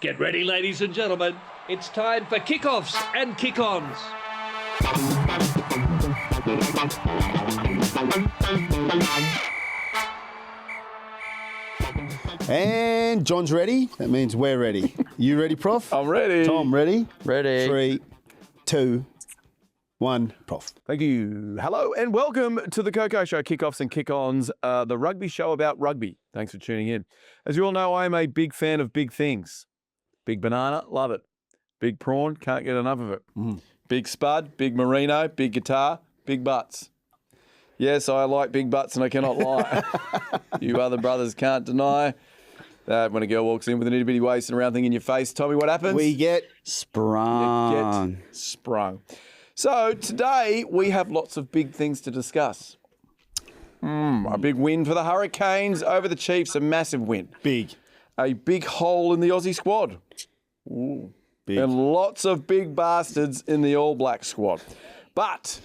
Get ready, ladies and gentlemen. It's time for kickoffs and kick-ons. And John's ready. That means we're ready. You ready, Prof? I'm ready. Tom, ready? Ready. 3, 2, 1, Prof. Thank you. Hello and welcome to the KOKO Show, Kickoffs and Kick-Ons, the rugby show about rugby. Thanks for tuning in. As you all know, I am a big fan of big things. Big banana, love it. Big prawn, can't get enough of it. Big spud, big merino, big guitar, big butts. Yes, I like big butts and I cannot lie. You other brothers can't deny that when a girl walks in with an itty-bitty waist and a round thing in your face, Tommy, what happens? We get Sprung. You get sprung. So today we have lots of big things to discuss. A big win for the Hurricanes over the Chiefs, a massive win. big. A big hole in the Aussie squad. Ooh. Big. And lots of big bastards in the All Black squad. But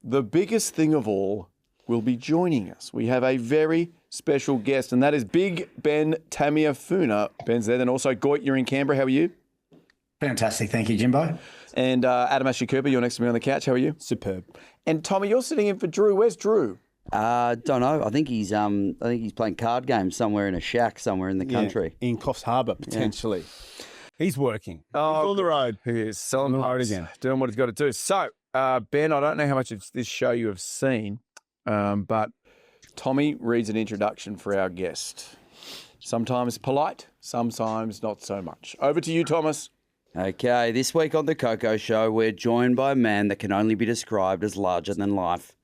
the biggest thing of all will be joining us. We have a very special guest, and that is Big Ben Tameifuna. Ben's there. Then also, Goit, you're in Canberra. How are you? Fantastic. Thank you, Jimbo. And Adam Ashley Cooper, you're next to me on the couch. How are you? Superb. And Tommy, you're sitting in for Drew. Where's Drew? Don't know. I think he's playing card games somewhere in a shack somewhere in the country. Yeah, in Coffs Harbour, potentially. He's working. Oh, He's on the road. He is selling the road again. Doing what he's got to do. So, Ben, I don't know how much of this show you have seen, but Tommy reads an introduction for our guest. Sometimes polite, sometimes not so much. Over to you, Thomas. Okay, this week on the KOKO Show, we're joined by a man that can only be described as larger than life.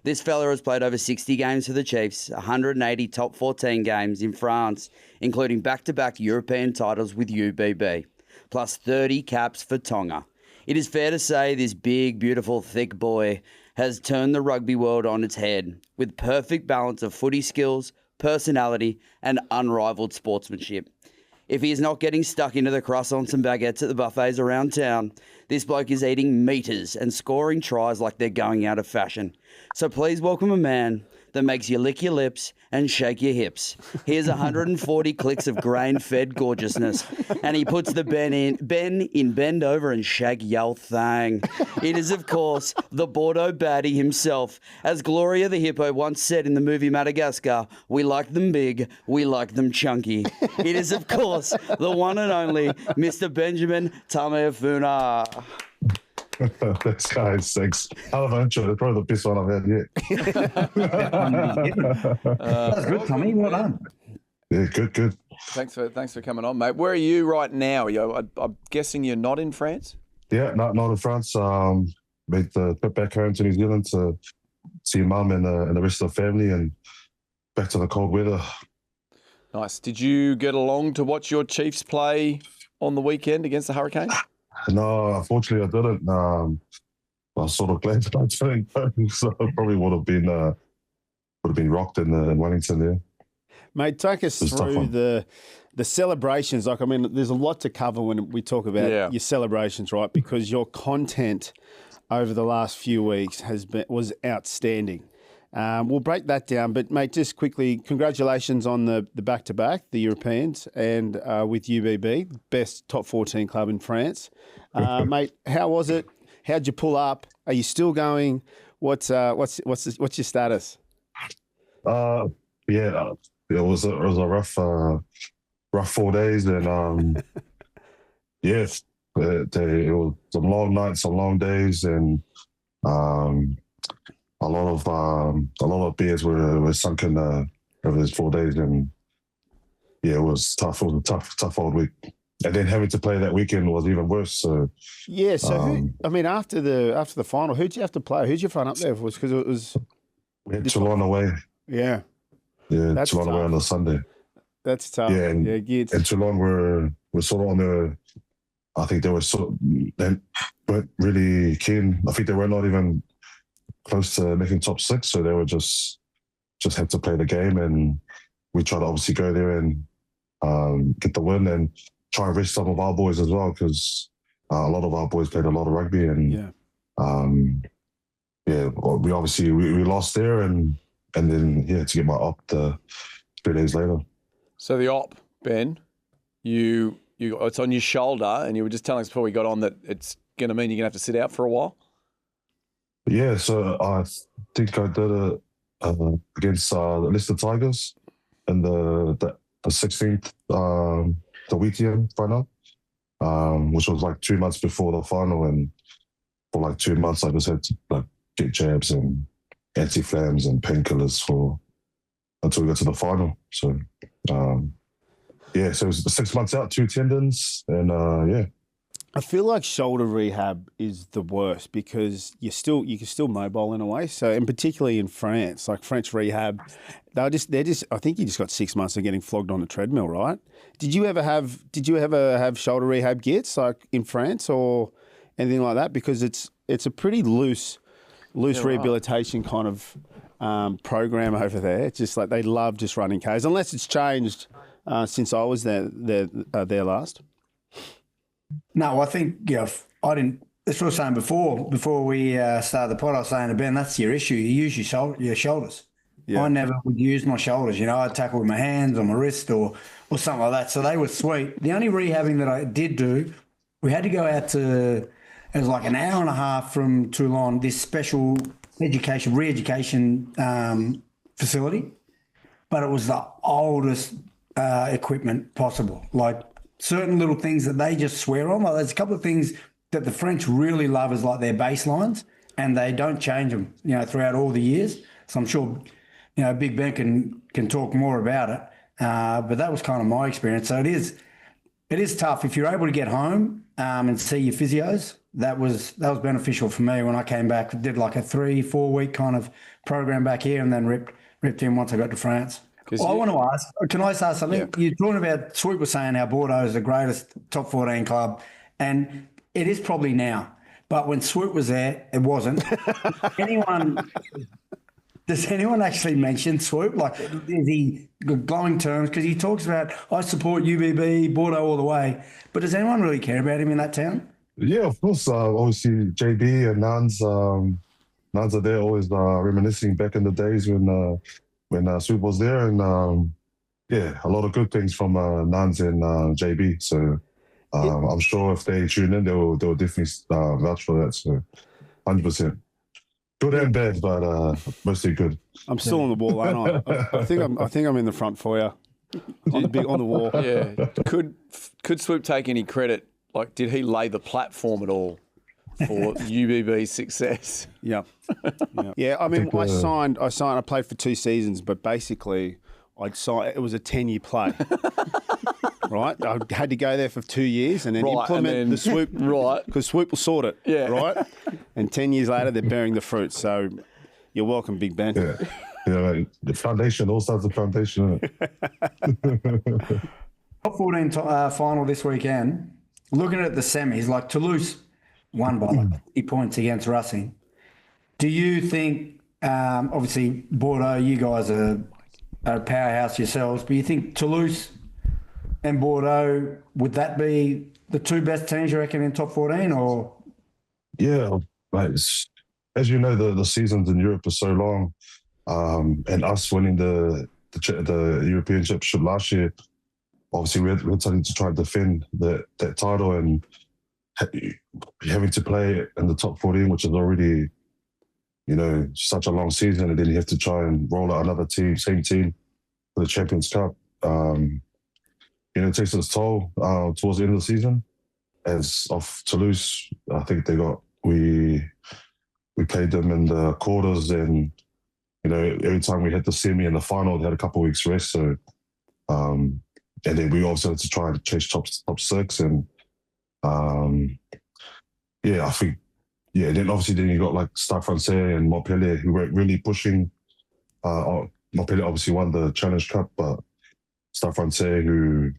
This fella has played over 60 games for the Chiefs, 180 top 14 games in France, including back-to-back European titles with UBB, plus 30 caps for Tonga. It is fair to say this big, beautiful, thick boy has turned the rugby world on its head with perfect balance of footy skills, personality, and unrivaled sportsmanship. If he is not getting stuck into the croissants and baguettes at the buffets around town, this bloke is eating meters and scoring tries like they're going out of fashion. So please welcome a man that makes you lick your lips and shake your hips. Here's 140 clicks of grain-fed gorgeousness, and he puts the Ben in bend over and shake your thang. It is, of course, the Bordeaux baddie himself. As Gloria the Hippo once said in the movie Madagascar, we like them big, we like them chunky. It is, of course, the one and only Mr. Benjamin Tameifuna. Thanks, guys. Thanks. Hell of an intro. It's probably the best one I've had yet. That's good, Tommy. Well done. Yeah, good. Thanks for coming on, mate. Where are you right now? I'm guessing you're not in France? Yeah, not in France. Made the trip back home to New Zealand to see mum and the rest of the family and back to the cold weather. Nice. Did you get along to watch your Chiefs play on the weekend against the Hurricanes? No, unfortunately I didn't. I was sort of glad that I didn't go, so I probably would have been rocked in Wellington there. Mate, take us through the celebrations. Like, I mean, there's a lot to cover when we talk about your celebrations, right? Because your content over the last few weeks was outstanding. We'll break that down, but mate, just quickly, congratulations on the back-to-back, the Europeans, and with UBB, best top 14 club in France. Mate, how was it? How'd you pull up? Are you still going? What's your status? Yeah, it was a rough 4 days, and yes, it was some long nights, some long days, and a lot of beers were sunk in over those 4 days, and yeah, it was tough. It was a tough old week, and then having to play that weekend was even worse. So yeah, so after the final, who'd you have to play? Who'd you front up there for? Because it was we had Toulon away. Yeah, that's Toulon away on the Sunday. That's tough. Yeah, and Toulon were sort of on the. I think they weren't really keen. I think they were not even close to making top 6, so they were just had to play the game, and we tried to obviously go there and get the win and try and rest some of our boys as well, because a lot of our boys played a lot of rugby, and we obviously we lost there, and then to get my op 3 days later. So the op, Ben, you it's on your shoulder, and you were just telling us before we got on that it's going to mean you're going to have to sit out for a while. Yeah, so I think I did it against the Leicester Tigers in the 16th, the weekend final, which was like 2 months before the final, and for like 2 months I just had to like get jabs and anti-flams and painkillers until we got to the final. So yeah, so it was 6 months out, 2 tendons, and yeah. I feel like shoulder rehab is the worst because you can still mobile in a way. So, and particularly in France, like French rehab, they're just. I think you just got 6 months of getting flogged on the treadmill, right? Did you ever have shoulder rehab gits like in France or anything like that? Because it's a pretty loose rehabilitation kind of program over there. It's just like they love just running Ks, unless it's changed since I was there last. No, I think, I didn't. That's what I was saying before we started the pod. I was saying to Ben, that's your issue. You use your shoulders. Yeah. I never would use my shoulders. I'd tackle with my hands or my wrist or something like that. So they were sweet. The only rehabbing that I did do, we had to go out to, it was like an hour and a half from Toulon, this special re-education facility, but it was the oldest equipment possible. Like, certain little things that they just swear on. Like, there's a couple of things that the French really love as like their baselines, and they don't change them, throughout all the years. So I'm sure, Big Ben can talk more about it. But that was kind of my experience. So it is tough. If you're able to get home and see your physios, that was beneficial for me when I came back. Did like a 3-4 week kind of program back here, and then ripped in once I got to France. I want to ask, can I say something? Yeah. You're talking about, Swoop was saying how Bordeaux is the greatest top 14 club, and it is probably now. But when Swoop was there, it wasn't. Does anyone actually mention Swoop? Like, is he glowing terms? Because he talks about, I support UBB, Bordeaux all the way. But does anyone really care about him in that town? Yeah, of course. Obviously, JB and Nans are there, always reminiscing back in the days when Swoop was there, and yeah, a lot of good things from Nans and JB. So I'm sure if they tune in, they'll definitely vouch for that. So 100%. Good and bad, but mostly good. I'm still on the wall, aren't I? I think I'm in the front foyer on the wall. Yeah. Could Swoop take any credit? Like, did he lay the platform at all for UBB's success? Yeah. Yeah, I mean, I played for 2 seasons, but basically it was a 10-year play. Right? I had to go there for 2 years and then implement the Swoop. Right. Because Swoop will sort it. Yeah. Right? And 10 years later, they're bearing the fruit. So you're welcome, Big Ben. Yeah. The foundation, all starts with foundation, isn't it? Top 14 final this weekend. Looking at the semis, like Toulouse won by like 80 points against Racing. Do you think, obviously, Bordeaux, you guys are a powerhouse yourselves, but you think Toulouse and Bordeaux, would that be the 2 best teams, you reckon, in top 14? Or? Yeah, mate, as you know, the seasons in Europe are so long, and us winning the European Championship last year, obviously we had something to try and defend that title, and having to play in the top 14, which is already, such a long season, and then you have to try and roll out another same team for the Champions Cup. It takes its toll towards the end of the season. As of Toulouse, I think we played them in the quarters, and every time we hit the semi and the final, they had a couple of weeks rest. So, and then we also had to try and chase top 6, and I think. Yeah, then you got like Stade Francais and Montpellier, who were really pushing. Montpellier obviously won the Challenge Cup, but Stade Francais, who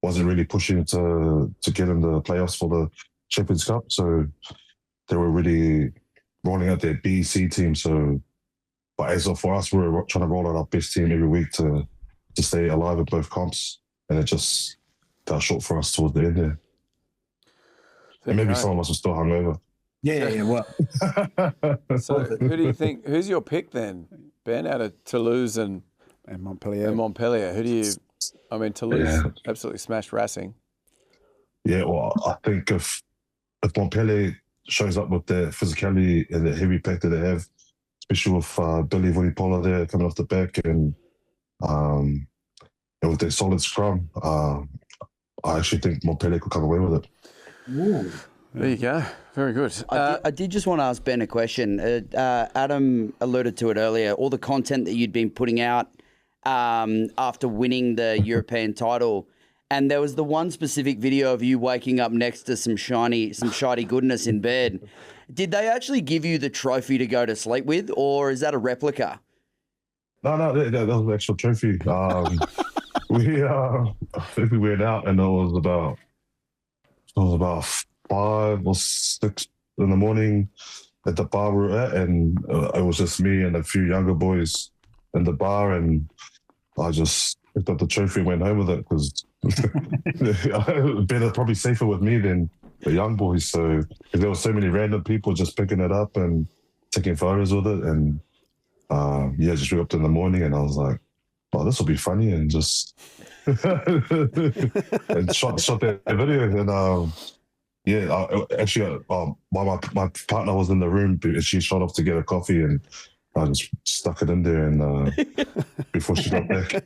wasn't really pushing to get in the playoffs for the Champions Cup. So they were really rolling out their BEC team. So, but as of for us, we were trying to roll out our best team every week to stay alive at both comps, and it just fell short for us towards the end there. And maybe some of us were still hungover. Yeah, well. So who do you think, who's your pick then, Ben, out of Toulouse and Montpellier? Who do you, Toulouse absolutely smashed Racing. Yeah, well, I think if Montpellier shows up with the physicality and the heavy pack that they have, especially with Billy Vunipola there coming off the back and with their solid scrum, I actually think Montpellier could come away with it. Ooh. There you go. Very good. I did just want to ask Ben a question. Adam alluded to it earlier. All the content that you'd been putting out after winning the European title, and there was the one specific video of you waking up next to some shiny goodness in bed. Did they actually give you the trophy to go to sleep with, or is that a replica? No, that was an actual trophy. I think we went out and it was about 5 or 6 in the morning at the bar we were at, and it was just me and a few younger boys in the bar, and I just picked up the trophy and went home with it because better, probably safer with me than the young boys. So there were so many random people just picking it up and taking photos with it, and just woke up in the morning and I was like, oh, this will be funny, and just and shot that video. And my partner was in the room, and she shot off to get a coffee, and I just stuck it in there and before she got back.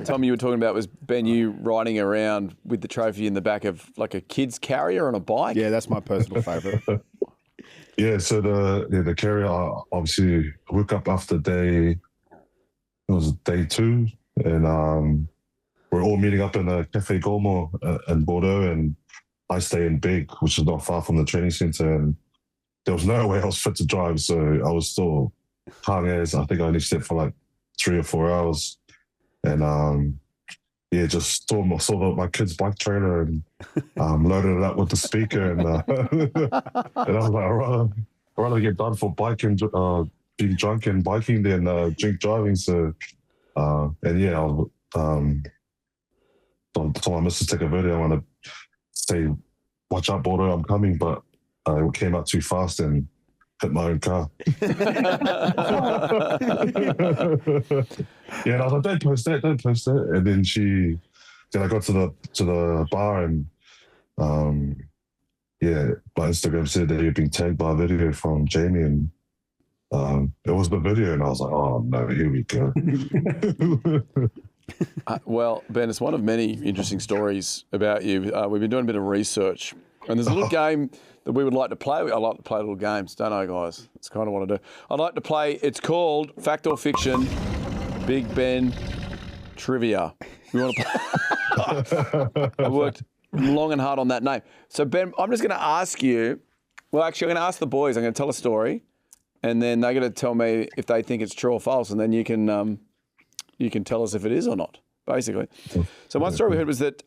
Tom, you were talking about was, Ben, you riding around with the trophy in the back of like a kid's carrier on a bike? Yeah, that's my personal favourite. Yeah, so the carrier, obviously woke up after day 2, and we're all meeting up in the Café Gormo in Bordeaux, and I stay in Big, which is not far from the training centre, and there was no way I was fit to drive, so I was still hung as. I think I only slept for like 3 or 4 hours, and just saw my kid's bike trailer and loaded it up with the speaker, and and I was like, I'd rather get done for biking, being drunk and biking than drink driving. So, I told my missus to take a video. I want to say, watch out, Bordeaux, I'm coming, but it came out too fast and hit my own car. And I was like, don't post that. And then I got to the bar, and my Instagram said that you'd been tagged by a video from Jamie, and it was the video, and I was like, oh no, here we go. Well, Ben, it's one of many interesting stories about you. We've been doing a bit of research, and there's a little game that we would like to play. I like to play little games, don't I, guys? That's kind of what I do. I'd like to play, it's called Fact or Fiction, Big Ben Trivia. You want to play? I worked long and hard on that name. So, Ben, I'm just going to ask you, well, actually, I'm going to ask the boys. I'm going to tell a story, and then they're going to tell me if they think it's true or false, and then you can tell us if it is or not, basically. So one story we heard was that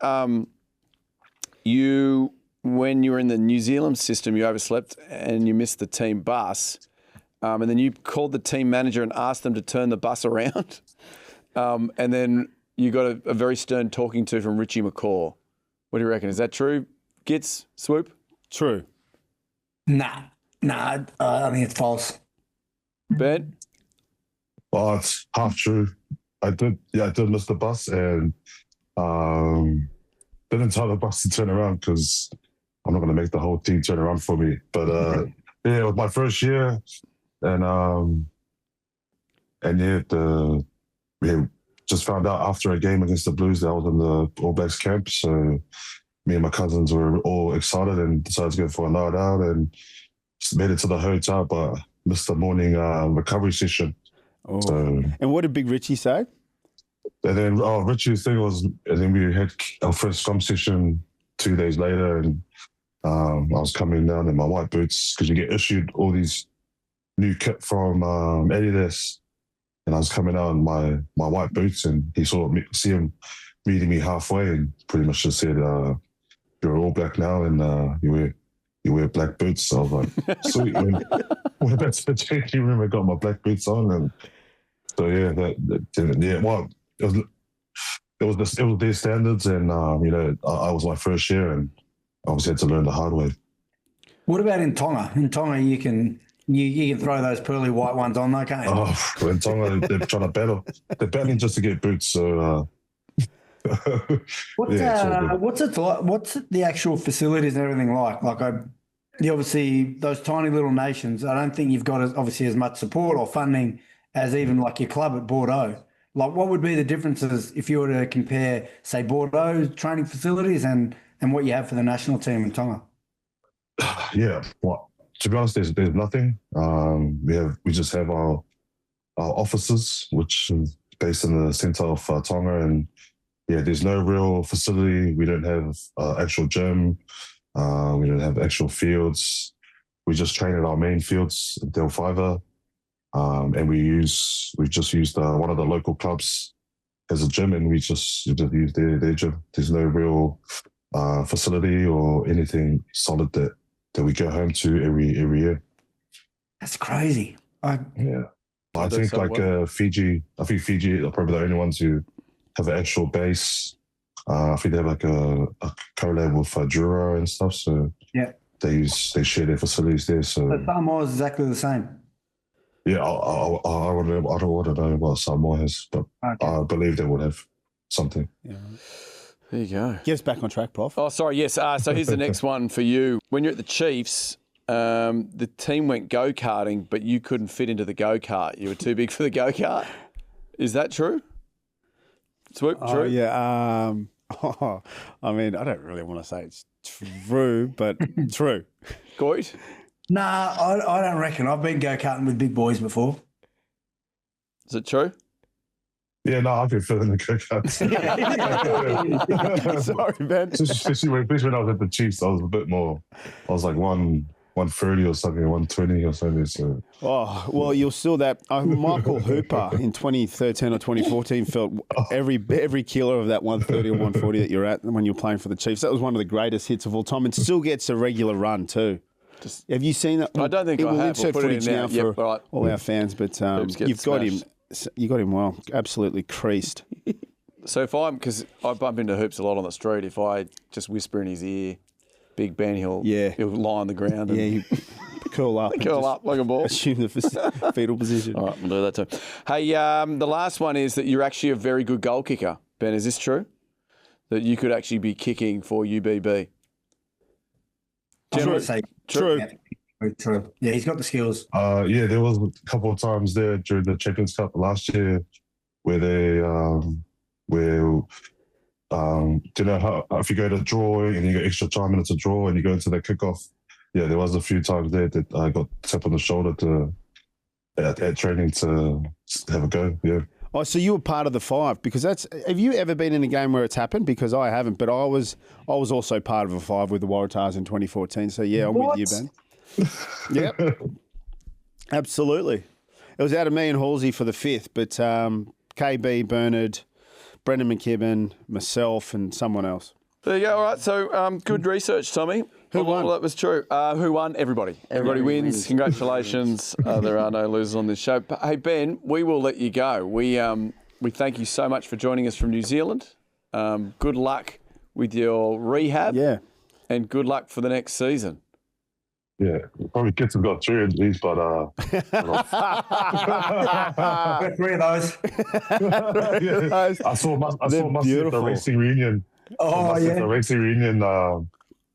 when you were in the New Zealand system, you overslept and you missed the team bus, and then you called the team manager and asked them to turn the bus around, and then you got a very stern talking to from Richie McCaw. What do you reckon? Is that true? Gits? Swoop? True. Nah, I think it's false. Ben? Well, it's half true. I did miss the bus, and didn't tell the bus to turn around because I'm not going to make the whole team turn around for me. But it was my first year, and we just found out after a game against the Blues that I was in the All Blacks camp. So me and my cousins were all excited and decided to go for a night out, and made it to the hotel, but missed the morning recovery session. Oh. So, and what did Big Richie say? And then Richie's thing was, and then we had our first scrum session 2 days later, and I was coming down in my white boots because you get issued all these new kit from Adidas, and I was coming out in my white boots, and he see him meeting me halfway, and pretty much just said, "You're all black now, and you wear black boots." So I was like, "Sweet." When back to the changing room, I got my black boots on, and so well, it was their standards, and I was my first year, and I obviously had to learn the hard way. What about in Tonga? In Tonga, you can throw those pearly white ones on, though, can't you? Oh, in Tonga, they're trying to battle. They're battling just to get boots. So What's it like? What's the actual facilities and everything like? Obviously those tiny little nations. I don't think you've got obviously as much support or funding as even like your club at Bordeaux. Like, what would be the differences if you were to compare, say, Bordeaux training facilities and what you have for the national team in Tonga? Yeah, well, to be honest, there's nothing. We just have our offices, which is based in the centre of Tonga, and yeah, there's no real facility. We don't have actual gym. We don't have actual fields. We just train at our main fields at Del Fiver, and we just used one of the local clubs as a gym, and we just use their gym. There's no real facility or anything solid that we go home to every year. That's crazy. Yeah, I think Fiji. I think Fiji are probably the only ones who have an actual base. I think they have like a collab with Jura and stuff. So yeah, they share their facilities there. So Samoa is exactly the same. Yeah, I don't want to know what Samoa has, but okay. I believe they would have something. Yeah. There you go. Get us back on track, Prof. Oh, sorry. Yes. So here's the next one for you. When you're at the Chiefs, the team went go-karting, but you couldn't fit into the go-kart. You were too big for the go-kart. Is that true? Swoop, true? Yeah. I mean, I don't really want to say it's true, but true. Goit? Nah, I don't reckon. I've been go-karting with big boys before. Is it true? Yeah, no, I could fit in the go-karts. Sorry, Ben. Especially when I was at the Chiefs, I was a bit more. I was like 130 or something, 120 or something. So. Oh, well, you'll still that. Michael Hooper in 2013 or 2014 felt every kilo of that 130 or 140 that you're at when you're playing for the Chiefs. That was one of the greatest hits of all time, and still gets a regular run too. Have you seen that? I don't think I have. We'll footage now for all our fans, but you've got him. You got him well. Absolutely creased. So because I bump into Hoops a lot on the street, if I just whisper in his ear, Big Ben, he'll lie on the ground. And he curl up. Curl up like a ball. Assume the fetal position. All right, we'll do that too. Hey, the last one is that you're actually a very good goal kicker. Ben, is this true? That you could actually be kicking for UBB? True. True. Yeah, he's got the skills. Yeah, there was a couple of times there during the Champions Cup last year where they, you know how if you go to drawing and you got extra time minutes to draw and you go into the kickoff, yeah, there was a few times there that I got tapped on the shoulder at training to have a go. Yeah. Oh, so you were part of the five because have you ever been in a game where it's happened? Because I haven't, but I was also part of a five with the Waratahs in 2014. So yeah, I'm with you, Ben. Yep, absolutely. It was out of me and Halsey for the fifth, but KB, Bernard, Brendan McKibben, myself, and someone else. There you go. All right. So good research, Tommy. Who won? Well, that was true. Who won? Everybody. Everybody wins. Congratulations. There are no losers on this show. Hey, Ben, we will let you go. We thank you so much for joining us from New Zealand. Good luck with your rehab. Yeah. And good luck for the next season. Yeah, probably kids have got 3 of these, but got 3 of those. Yeah. I saw Musty at the racing reunion. Oh yeah, the racing reunion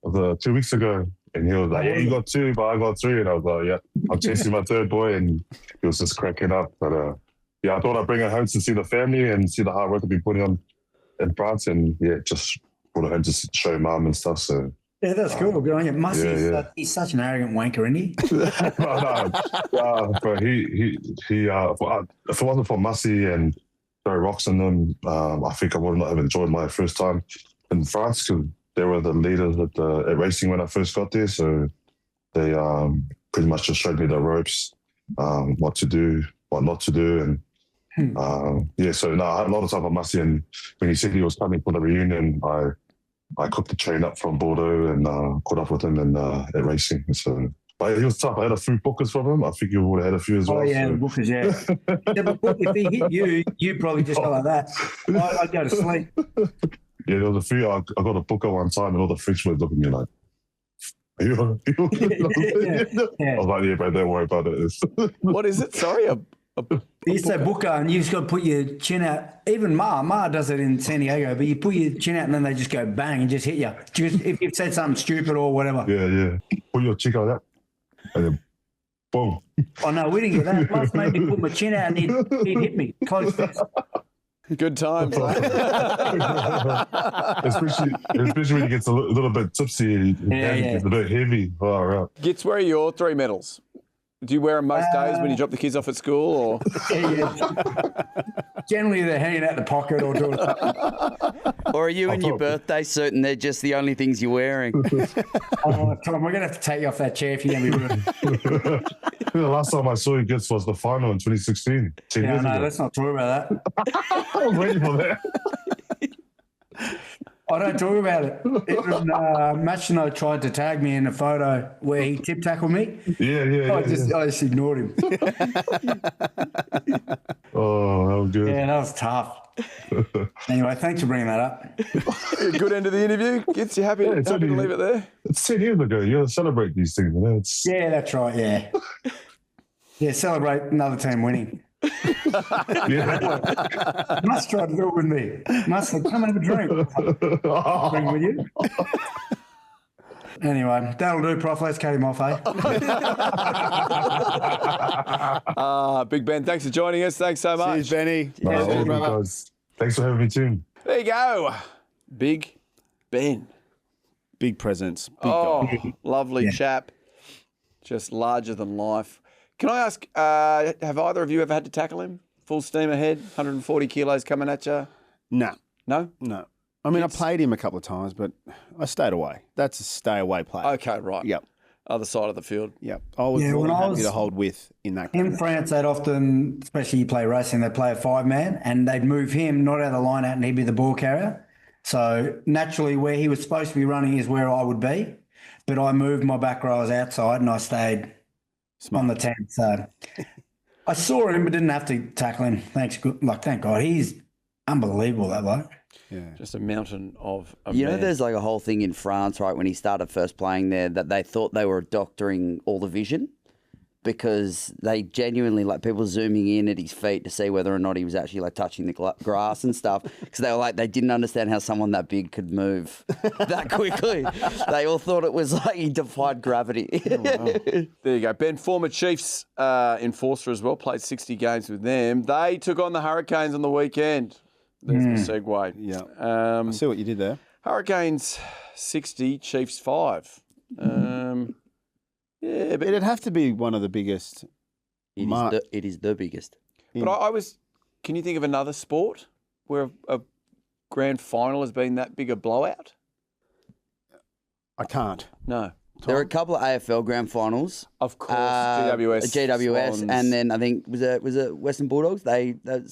2 weeks ago, and he was like, "Yeah, you got 2, but I got 3," and I was like, "Yeah, I'm chasing my 3rd boy," and he was just cracking up. But yeah, I thought I'd bring it home to see the family and see the hard work I've been putting on in France, and yeah, just brought it home to show mum and stuff. So. Yeah, that's cool. Good on you. Musty's he's such an arrogant wanker, isn't he? But he if it wasn't for Musty and Joe Rocks and them, I think I would not have enjoyed my first time in France because they were the leaders at racing when I first got there. So they pretty much just showed me the ropes, what to do, what not to do, and so I had a lot of time for Musty. And when he said he was coming for the reunion, I cooked the train up from Bordeaux and caught up with him at racing. So, but he was tough. I had a few bookers from him. I think you would have had a few as well. Oh, yeah, the bookers, yeah. But if he hit you, you'd probably just go like that. I'd go to sleep. Yeah, there was a few. I got a booker one time and all the French were looking at me like, are you I was like, yeah, bro, don't worry about it. What is it? Sorry, a You say Booker, and you just got to put your chin out. Even Ma does it in San Diego, but you put your chin out and then they just go bang and just hit you. Just if you've said something stupid or whatever. Yeah. Put your cheek out that, and then boom. Oh no, we didn't get that. Plus made me put my chin out and he'd hit me close fist. Good times. especially when it gets a little bit tipsy, it's a bit heavy. Oh, right. Gits, where are your 3 medals? Do you wear them most days when you drop the kids off at school, or? Generally, they're hanging out the pocket or doing something. Or are you in your birthday suit and they're just the only things you're wearing? Oh, Tom, we're going to have to take you off that chair if you're going to be rude. The last time I saw you Gits was the final in 2016. 10 years ago. Let's not talk about that. I was waiting for that. I don't talk about it. It was Machino tried to tag me in a photo where he tip tackled me. Yeah. I just ignored him. Oh, that was good. Yeah, that was tough. Anyway, thanks for bringing that up. Good end of the interview. Gits, you happy, happy to leave it there? It's 10 years ago. You got to celebrate these things. Yeah, that's right. Yeah. Yeah, celebrate another team winning. Must try to do it with me. Must come and have a drink. Drink with you. Anyway, that'll do, Prof. Let's cut him off, eh? Big Ben, thanks for joining us. Thanks so much. Cheers, Benny. Thanks for having me, too. There you go. Big Ben. Big presence. Big guy. Lovely chap. Just larger than life. Can I ask, have either of you ever had to tackle him? Full steam ahead, 140 kilos coming at you? No. No? No. I mean, I played him a couple of times, but I stayed away. That's a stay-away play. Okay, right. Yep. Other side of the field. Yep. I was more than happy to hold with in that game. In France, they'd often, especially you play racing, they'd play a 5-man and they'd move him not out of the line out and he'd be the ball carrier. So naturally where he was supposed to be running is where I would be. But I moved my back rows outside and I stayed on the 10. So I saw him but didn't have to tackle him. Thank God. He's unbelievable, that bloke. Yeah. Just a mountain of a You know, man. there's like a whole thing in France, right, when he started first playing there, that they thought they were doctoring all the vision because they genuinely, like, people zooming in at his feet to see whether or not he was actually, like, touching the grass and stuff because they were like, they didn't understand how someone that big could move that quickly. They all thought it was like he defied gravity. Oh, wow. There you go. Ben, former Chiefs enforcer as well, played 60 games with them. They took on the Hurricanes on the weekend. There's the segue. Yeah. I see what you did there. Hurricanes 60, Chiefs 5. Yeah, but It'd have to be one of the biggest. It is the biggest. But I was. Can you think of another sport where a grand final has been that big a blowout? I can't. No. There were a couple of AFL grand finals. Of course, GWS, Swans. And then I think was it Western Bulldogs?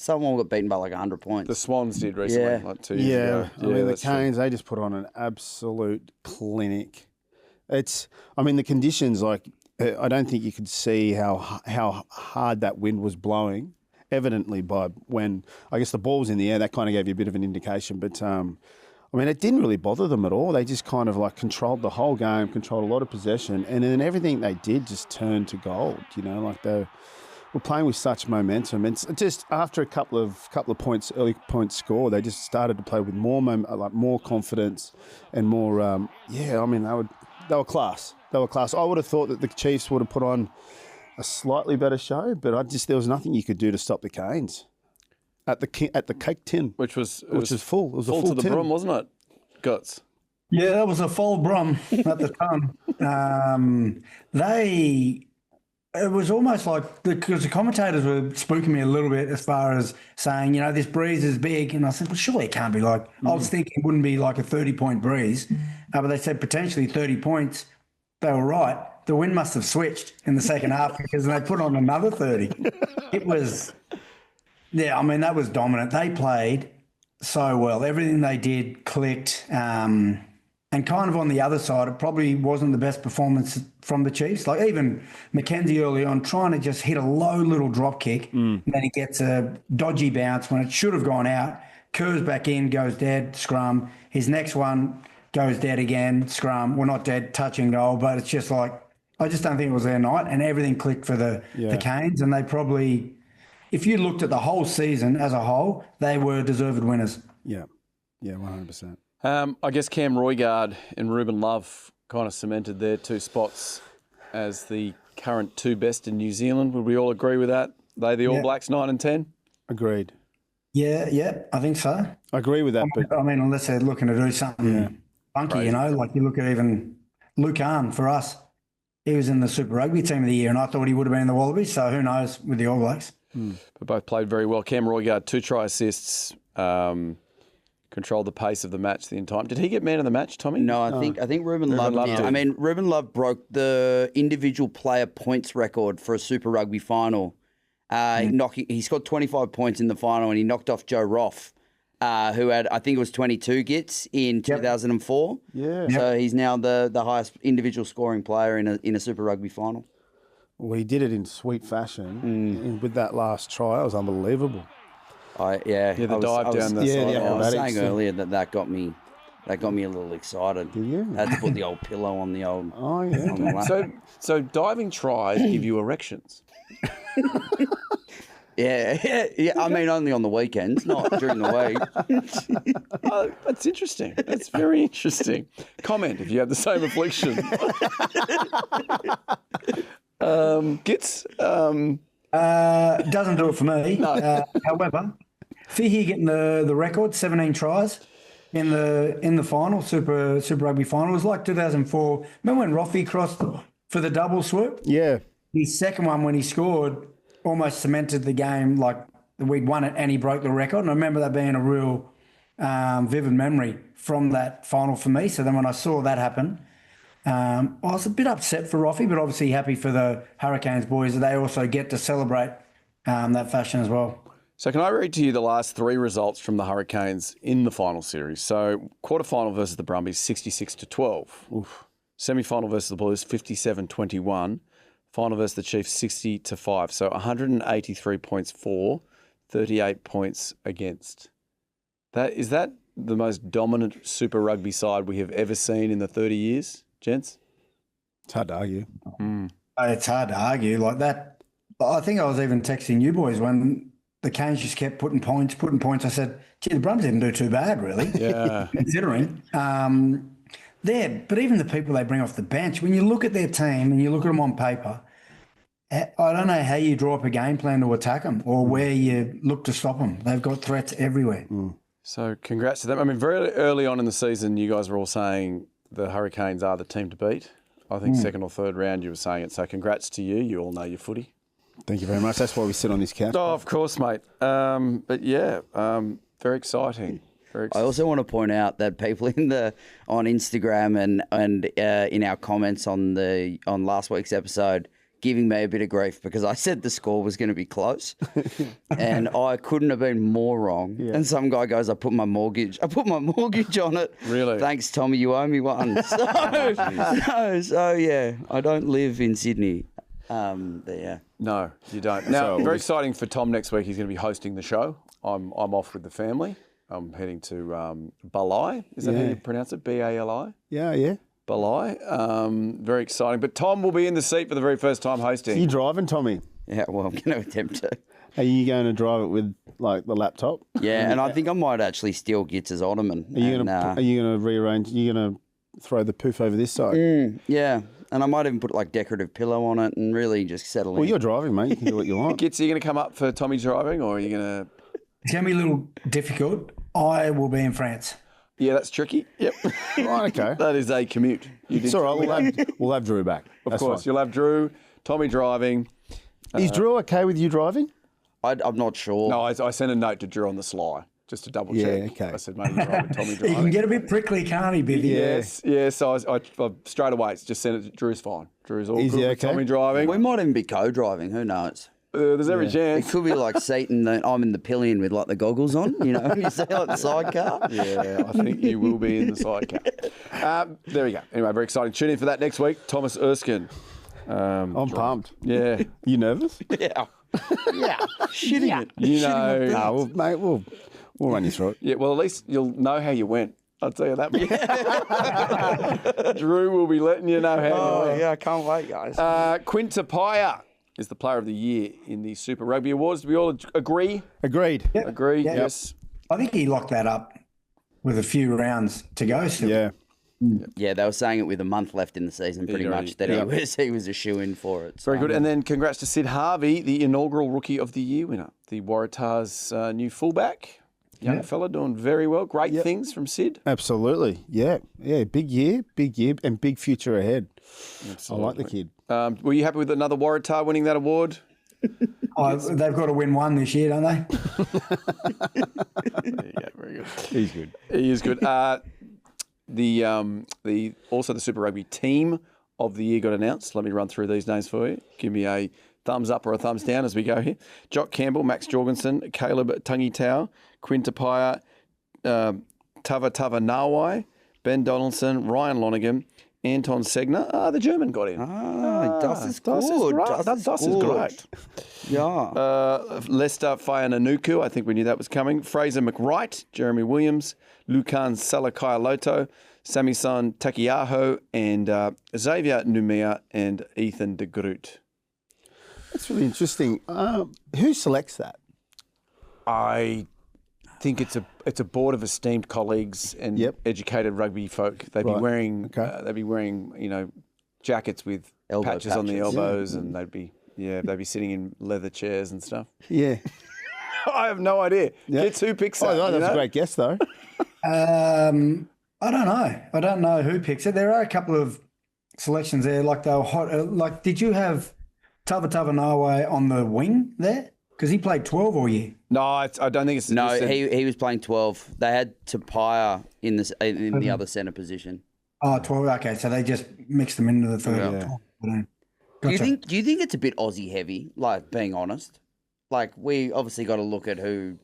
Someone got beaten by like 100 points. The Swans did recently, like 2 years ago. I mean, the that's true. Canes, they just put on an absolute clinic. The conditions, like, I don't think you could see how hard that wind was blowing, evidently by when, I guess, the ball was in the air. That kind of gave you a bit of an indication. But, it didn't really bother them at all. They just kind of, like, controlled the whole game, controlled a lot of possession, and then everything they did just turned to gold, like they were playing with such momentum. And just after a couple of points, early points scored, they just started to play with more more confidence and more, they were class. They were class. I would have thought that the Chiefs would have put on a slightly better show, but there was nothing you could do to stop the Canes at the cake tin, which was full. It was full a full to the tin. brim, wasn't it? Guts. Yeah, that was a full brum at the time. It was almost like, because the commentators were spooking me a little bit as far as saying, this breeze is big. And I said, well, surely it can't be like, I was thinking it wouldn't be like a 30-point breeze. But they said potentially 30 points. They were right. The wind must have switched in the second half because they put on another 30. It was, that was dominant. They played so well. Everything they did clicked. And kind of on the other side, it probably wasn't the best performance from the Chiefs. Like even McKenzie early on trying to just hit a low little drop kick. And then he gets a dodgy bounce when it should have gone out. Kerr's back in, goes dead, scrum. His next one goes dead again, scrum. Well, not dead, touching goal, but it's just like, I just don't think it was their night, and everything clicked for the Canes, and they probably, if you looked at the whole season as a whole, they were deserved winners. Yeah, 100%. I guess Cam Roigard and Ruben Love kind of cemented their 2 spots as the current 2 best in New Zealand. Would we all agree with that? They the All Blacks 9 and 10? Agreed. Yeah, I think so. I agree with that. But I mean, unless they're looking to do something funky, Crazy. like you look at even Luke Hahn for us. He was in the Super Rugby team of the year, and I thought he would have been in the Wallabies, so who knows with the All Blacks. But both played very well. Cam Roigard, 2 try assists, controlled the pace of the match the entire time. Did he get man of the match, Tommy? No, I think Ruben Love did. did. I mean, Ruben Love broke the individual player points record for a Super Rugby final. He scored 25 points in the final, and he knocked off Joe Roff, who had, I think it was 22 gits in 2004. Yeah. So he's now the highest individual scoring player in a Super Rugby final. well, he did it in sweet fashion. And with that last try, it was unbelievable. The dive down the side. I was saying acrobatics. earlier that got me a little excited. Yeah. Had to put the old pillow on the old. Oh, yeah. on the lap. So diving tries give you erections. Yeah. I mean, only on the weekends, not during the week. Oh, that's interesting. That's very interesting. Comment if you have the same affliction. Gits? Doesn't do it for me. However, Fihi getting the record, 17 tries in the final, Super Rugby final. It was like 2004. Remember when Roffey crossed for the double swoop? Yeah. His second one, when he scored, almost cemented the game, like we'd won it, and he broke the record. And I remember that being a real vivid memory from that final for me. So then when I saw that happen, I was a bit upset for Roffey, but obviously happy for the Hurricanes boys that they also get to celebrate that fashion as well. So can I read to you the last 3 results from the Hurricanes in the final series? So quarterfinal versus the Brumbies, 66-12. Oof. Semi-final versus the Blues, 57-21. Final versus the Chiefs, 60-5. So 183 points for, 38 points against. Is that the most dominant Super Rugby side we have ever seen in the 30 years, gents? It's hard to argue. It's hard to argue like that. I think I was even texting you boys when the Canes just kept putting points. I said, gee, the Brums didn't do too bad, really. Yeah. Considering. But even the people they bring off the bench, when you look at their team and you look at them on paper, I don't know how you draw up a game plan to attack them or where you look to stop them. They've got threats everywhere. So congrats to them. I mean, very early on in the season, you guys were all saying the Hurricanes are the team to beat. I think second or third round you were saying it. So congrats to you. You all know your footy. Thank you very much. That's why we sit on this couch. Oh, of course, mate. But yeah, very exciting. I also want to point out that people on Instagram and in our comments on last week's episode giving me a bit of grief because I said the score was going to be close, and I couldn't have been more wrong. Yeah. And some guy goes, "I put my mortgage on it." Really? Thanks, Tommy. You owe me one. So yeah, I don't live in Sydney. Yeah. No, you don't. Now, very exciting for Tom next week. He's going to be hosting the show. I'm off with the family. I'm heading to Balai. Is that how you pronounce it? B-A-L-I? Yeah. Balai. Very exciting. But Tom will be in the seat for the very first time hosting. Are you driving, Tommy? Yeah, well, I'm going to attempt to. Are you going to drive it with, like, the laptop? Yeah, and I think I might actually steal Gits' ottoman. Are you going to rearrange? Are you going to throw the poof over this side? Yeah, and I might even put, like, decorative pillow on it and really just settle in. Well, you're driving, mate. You can do what you want. Gits, are you going to come up for Tommy driving or are you going to... It's going to be a little difficult. I will be in France. Yeah, that's tricky. Yep. Right, okay. That is a commute. It's all right. We'll have Drew back. Of course. You'll have Drew, Tommy driving. Is Drew okay with you driving? I'm not sure. No, I sent a note to Drew on the sly just to double check. Yeah, okay. I said, maybe driving, Tommy driving. He can get a bit prickly, can't he, Bivy? Yes. So I straight away just sent it to Drew's fine. Drew's all good with Tommy driving. We might even be co-driving. Who knows? There's every chance. It could be like Satan. I'm in the pillion with like the goggles on. You know, you see like the sidecar. Yeah, I think you will be in the sidecar. There we go. Anyway, very exciting. Tune in for that next week. Thomas Erskine. I'm pumped. Yeah. You nervous? Yeah. Shitting it. You know. No, mate, we'll run you through it. Yeah, well, at least you'll know how you went. I'll tell you that much. Drew will be letting you know how you went. Yeah, I can't wait, guys. Quintapaya is the player of the year in the Super Rugby Awards. Do we all agree? Agreed. Yep. Agree, Yep. yes. I think he locked that up with a few rounds to go still. Yeah. Yeah, they were saying it with a month left in the season, pretty much, that he was a shoo-in for it. Very good. And then congrats to Sid Harvey, the inaugural Rookie of the Year winner, the Waratahs' new fullback. Young fella doing very well. Great things from Sid. Absolutely. Yeah. Yeah. Big year, and big future ahead. Absolutely. I like the kid. Were you happy with another Waratah winning that award? Oh, they've got to win one this year, don't they? Yeah, very good. He's good. He is good. Also the Super Rugby team of the year got announced. Let me run through these names for you. Give me a thumbs up or a thumbs down as we go here. Jock Campbell, Max Jorgensen, Caleb Tangitau, Quinn Tapia, Tava Nawai, Ben Donaldson, Ryan Lonergan, Anton Segner. The German got in. Das is good. Das is great. Yeah. Lester Fayananuku, I think we knew that was coming. Fraser McWright, Jeremy Williams, Lukan Salakaya-Loto, Samison Takiaho, and Xavier Numia and Ethan de Groot. That's really interesting. Who selects that? I think it's a board of esteemed colleagues and educated rugby folk. They'd be wearing jackets with patches on the elbows, and they'd be sitting in leather chairs and stuff. Yeah. I have no idea. Yeah. Guess who picks that? That's a great guess, though. I don't know. I don't know who picks it. There are a couple of selections there. Like they were hot. Did you have Tava Nawe on the wing there? Because he played 12 all year. No, I don't think it's... No, he was playing 12. They had Tapia in the other centre position. Oh, 12. Okay, so they just mixed them into the third. Yeah. Gotcha. Do you think it's a bit Aussie heavy, like being honest? Like we obviously got to look at who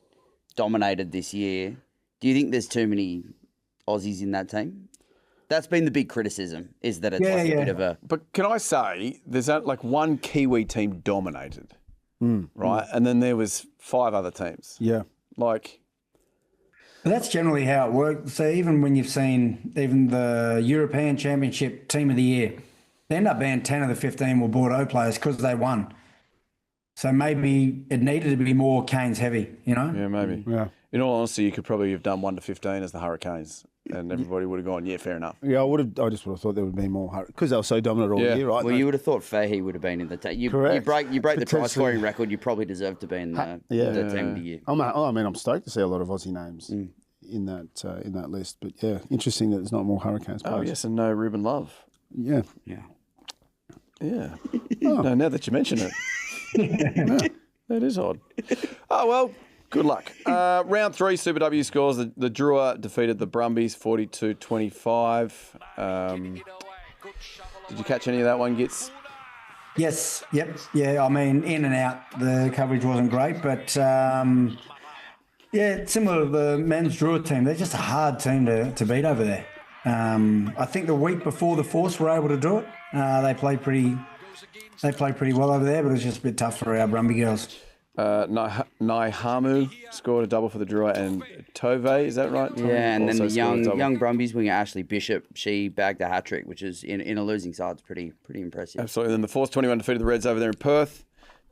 dominated this year. Do you think there's too many Aussies in that team? That's been the big criticism, is that it's a bit of a... But can I say, there's like one Kiwi team dominated, right? And then there was 5 other teams. Yeah. Like... But that's generally how it works. So even when you've seen even the European Championship Team of the Year, they end up being 10 of the 15 were Bordeaux players because they won. So maybe it needed to be more Canes heavy, you know? Yeah, maybe. Yeah. In all honesty, you could probably have done 1 to 15 as the Hurricanes, and everybody would have gone, yeah, fair enough. Yeah, I just would have thought there would be more because they were so dominant all year, right? Well, you would have thought Fahey would have been in the team. You break the try scoring record. You probably deserve to be in the team of the year. I'm stoked to see a lot of Aussie names in that list. But yeah, interesting that there's not more Hurricanes players. Oh yes, and no Ruben Love. Yeah. Yeah. No, now that you mention it, that is odd. Oh well. Good luck. Round 3 Super W scores. The Drua defeated the Brumbies 42-25. Did you catch any of that one, Gitz? Yes. Yep. Yeah. I mean, in and out, the coverage wasn't great, but similar to the men's Drua team, they're just a hard team to beat over there. I think the week before the Force were able to do it. They played pretty well over there, but it was just a bit tough for our Brumby girls. Naihamu scored a double for the Drua and Tove, is that right? Tom? Yeah, and then the young Brumbies winger Ashley Bishop, she bagged a hat-trick, which is in a losing side, it's pretty impressive. Absolutely. And then the Force 21 defeated the Reds over there in Perth.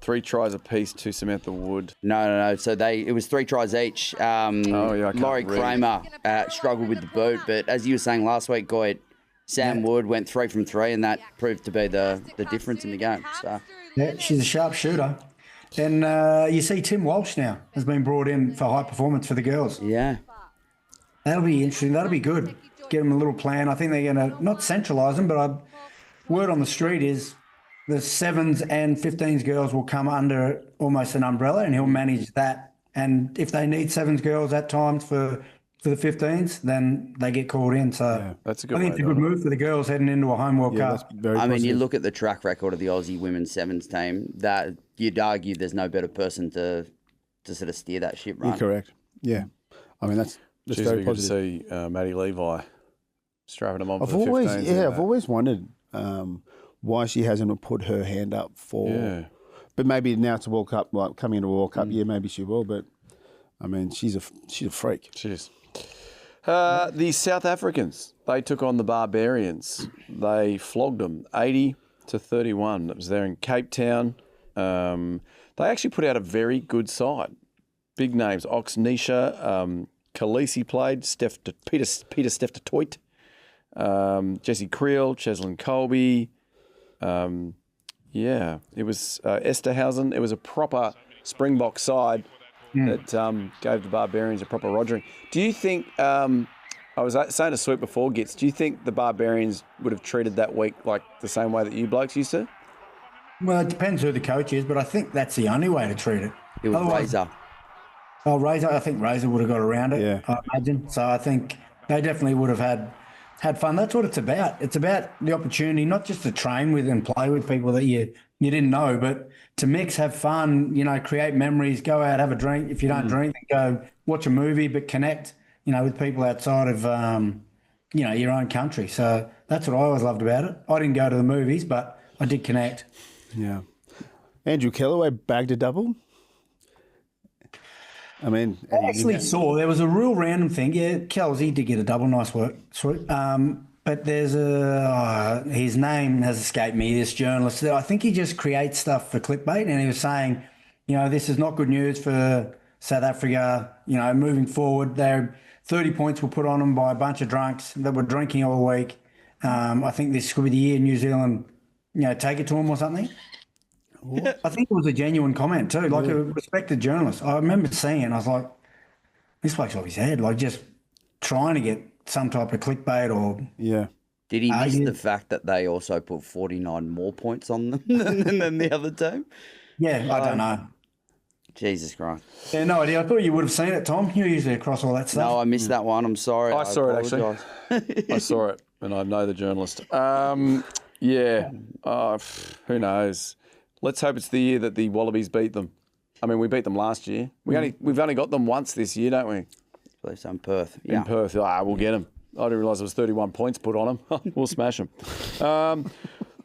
3 tries apiece to Samantha Wood. No. So it was 3 tries each. Laurie Kramer struggled with the boot, but as you were saying last week, Goyd, Sam Wood went 3 from 3, and that proved to be the difference in the game. So yeah, she's a sharp shooter. And you see Tim Walsh now has been brought in for high performance for the girls. Yeah. That'll be interesting. That'll be good. Get them a little plan. I think they're going to not centralise them, but word on the street is the 7s and 15s girls will come under almost an umbrella and he'll manage that. And if they need 7s girls at times for the 15s, then they get called in. So that's a good I think it's a good move for the girls heading into a home World Cup. I mean, you look at the track record of the Aussie women's 7s team, that you'd argue there's no better person to sort of steer that ship, right? You're correct. Yeah. I mean, that's very positive. Good to see Maddie Levi strapping them on for the 15s. I've always wondered why she hasn't put her hand up for... Yeah. But maybe now it's a World Cup, like coming into a World Cup, maybe she will. But, I mean, she's a freak. She is. The South Africans, they took on the Barbarians. They flogged them 80-31. It was there in Cape Town. They actually put out a very good side. Big names: Ox Nisha, Khaleesi played, Peter Steph-Toit, Jesse Creel, Cheslin Colby. It was Esterhausen. It was a proper Springbok side that gave the Barbarians a proper rogering. Do you think, I was saying to Swoop before, Gits, do you think the Barbarians would have treated that week like the same way that you blokes used to? Well, it depends who the coach is, but I think that's the only way to treat it. It was Razor. Oh, Razor, I think Razor would have got around it, I imagine. So I think they definitely would have had fun. That's what it's about. It's about the opportunity, not just to train with and play with people that you didn't know, but to mix, have fun, create memories, go out, have a drink. If you don't drink, go watch a movie, but connect, with people outside of, your own country. So that's what I always loved about it. I didn't go to the movies, but I did connect. Yeah. Andrew Kellaway bagged a double. I mean, I actually saw there was a real random thing. Yeah, Kells, he did get a double. Nice work, Swoop. But there's his name has escaped me. This journalist, I think he just creates stuff for clickbait, and he was saying, this is not good news for South Africa. Moving forward, 30 points were put on them by a bunch of drunks that were drinking all week. I think this could be the year New Zealand, take it to them or something. I think it was a genuine comment too, like a respected journalist. I remember seeing it and I was like, this bloke's off his head, like just trying to get some type of clickbait or... Yeah. Did he miss the fact that they also put 49 more points on them than the other team? Yeah, I don't know. Jesus Christ. Yeah, no idea. I thought you would have seen it, Tom. You're usually across all that stuff. No, I missed that one. I'm sorry. I saw it, actually. I saw it, and I know the journalist. Who knows? Let's hope it's the year that the Wallabies beat them. I mean, we beat them last year. We've only got them once this year, don't we? Place in Perth. In Perth. We'll get them. I didn't realise there was 31 points put on them. We'll smash them.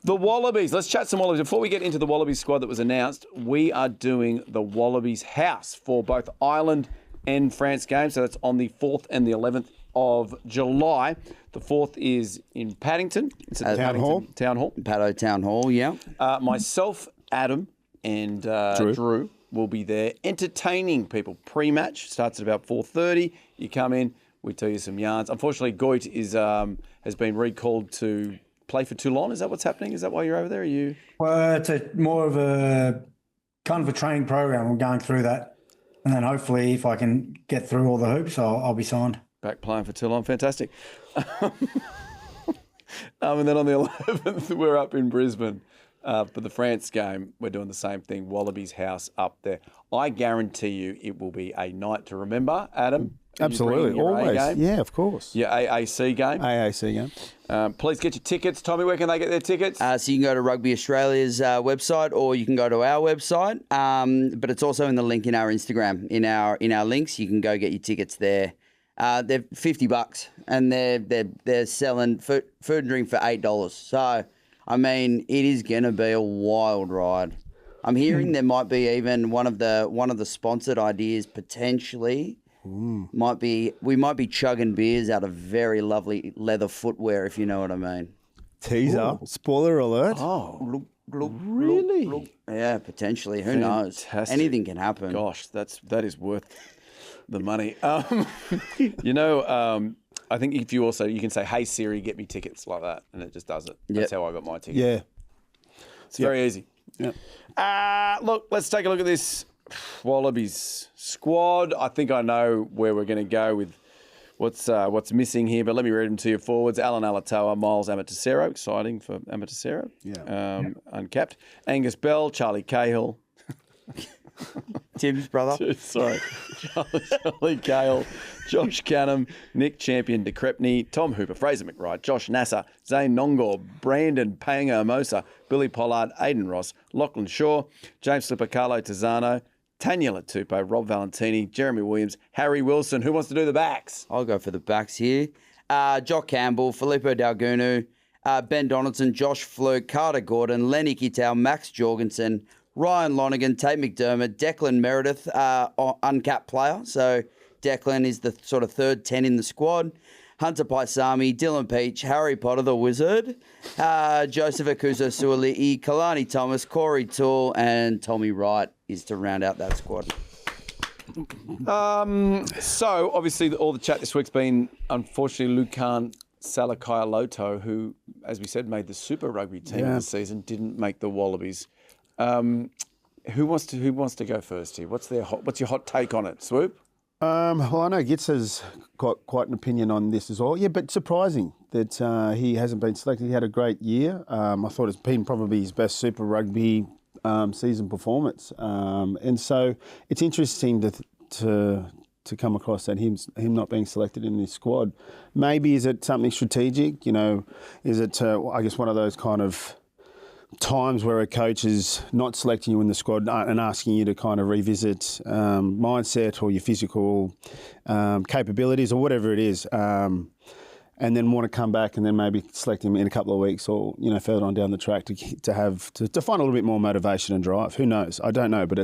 The Wallabies. Let's chat some Wallabies. Before we get into the Wallabies squad that was announced, we are doing the Wallabies house for both Ireland and France games. So that's on the 4th and the 11th of July. The 4th is in Paddington. It's at Town Hall. Paddo Town Hall, yeah. Myself, Adam, and Drew will be there entertaining people. Pre-match starts at about 4:30. You come in, we tell you some yarns. Unfortunately, Goit has been recalled to play for Toulon. Is that what's happening? Is that why you're over there? Are you? Well, it's more of a kind of a training program. I'm going through that. And then hopefully if I can get through all the hoops, I'll be signed. Back playing for Toulon. Fantastic. And then on the 11th, we're up in Brisbane. For the France game, we're doing the same thing. Wallabies house up there. I guarantee you it will be a night to remember, Adam. Absolutely. Always. Yeah, of course. Your AAC game. AAC game. Please get your tickets. Tommy, where can they get their tickets? So you can go to Rugby Australia's website, or you can go to our website. But it's also in the link in our Instagram. In our links, you can go get your tickets there. They're $50, and they're selling food and drink for $8. So, I mean, it is going to be a wild ride. I'm hearing there might be even one of the sponsored ideas potentially. We might be chugging beers out of very lovely leather footwear, if you know what I mean. Teaser. Ooh. Spoiler alert. Oh, really? Yeah, potentially. Who knows? Anything can happen. Gosh, that is worth the money. I think if you can say, "Hey Siri, get me tickets," like that, and it just does it. That's how I got my tickets. Yeah, it's very easy. Yeah. Look, let's take a look at this Wallabies squad. I think I know where we're going to go with what's missing here, but let me read them to you. Forwards: Alan Alatoa, Miles Amatisero, exciting for Amatisero. Yeah. Uncapped. Angus Bell, Charlie Cahill. Tim's brother. Sorry. Charlie Cahill, Josh Canham, Nick Champion de Crepney, Tom Hooper, Fraser McRae, Josh Nasser, Zane Nongor, Brandon Panga Hermosa, Billy Pollard, Aidan Ross, Lachlan Shaw, James Slipper, Carlo Tizzano, Tanya Latupo, Rob Valentini, Jeremy Williams, Harry Wilson. Who wants to do the backs? I'll go for the backs here. Jock Campbell, Filippo Dalgunu, Ben Donaldson, Josh Fluke, Carter Gordon, Lenny Kitau, Max Jorgensen, Ryan Lonergan, Tate McDermott, Declan Meredith, uncapped player. So Declan is the sort of third 10 in the squad. Hunter Paisami, Dylan Peach, Harry Potter the Wizard, Joseph Akuso Suali'i, Kalani Thomas, Corey Toole, and Tommy Wright is to round out that squad. So, obviously, all the chat this week's been, unfortunately, Lukan Salakaya-Loto, who, as we said, made the Super Rugby team this season, didn't make the Wallabies. Who wants to go first here? What's your hot take on it, Swoop? Well, I know Gitz has got quite an opinion on this as well. Yeah, but surprising that he hasn't been selected. He had a great year. I thought it's been probably his best Super Rugby season performance, and so it's interesting to come across that him not being selected in this squad. Maybe is it something strategic? You know, is it I guess one of those kind of times where a coach is not selecting you in the squad and asking you to kind of revisit mindset or your physical capabilities or whatever it is. And then want to come back and then maybe select him in a couple of weeks or, you know, further on down the track to find a little bit more motivation and drive. Who knows? I don't know, but I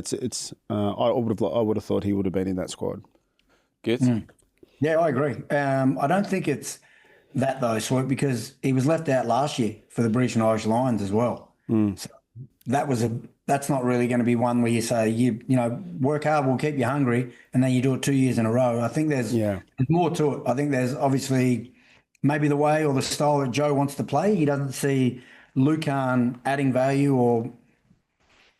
would have thought he would have been in that squad. Good. Yeah, I agree. I don't think it's that though, Swoop, because he was left out last year for the British and Irish Lions as well. So that's not really going to be one where you say you know work hard, we'll keep you hungry, and then you do it 2 years in a row. I think there's more to it. I think there's obviously maybe the way or the style that Joe wants to play. He doesn't see Lukan adding value or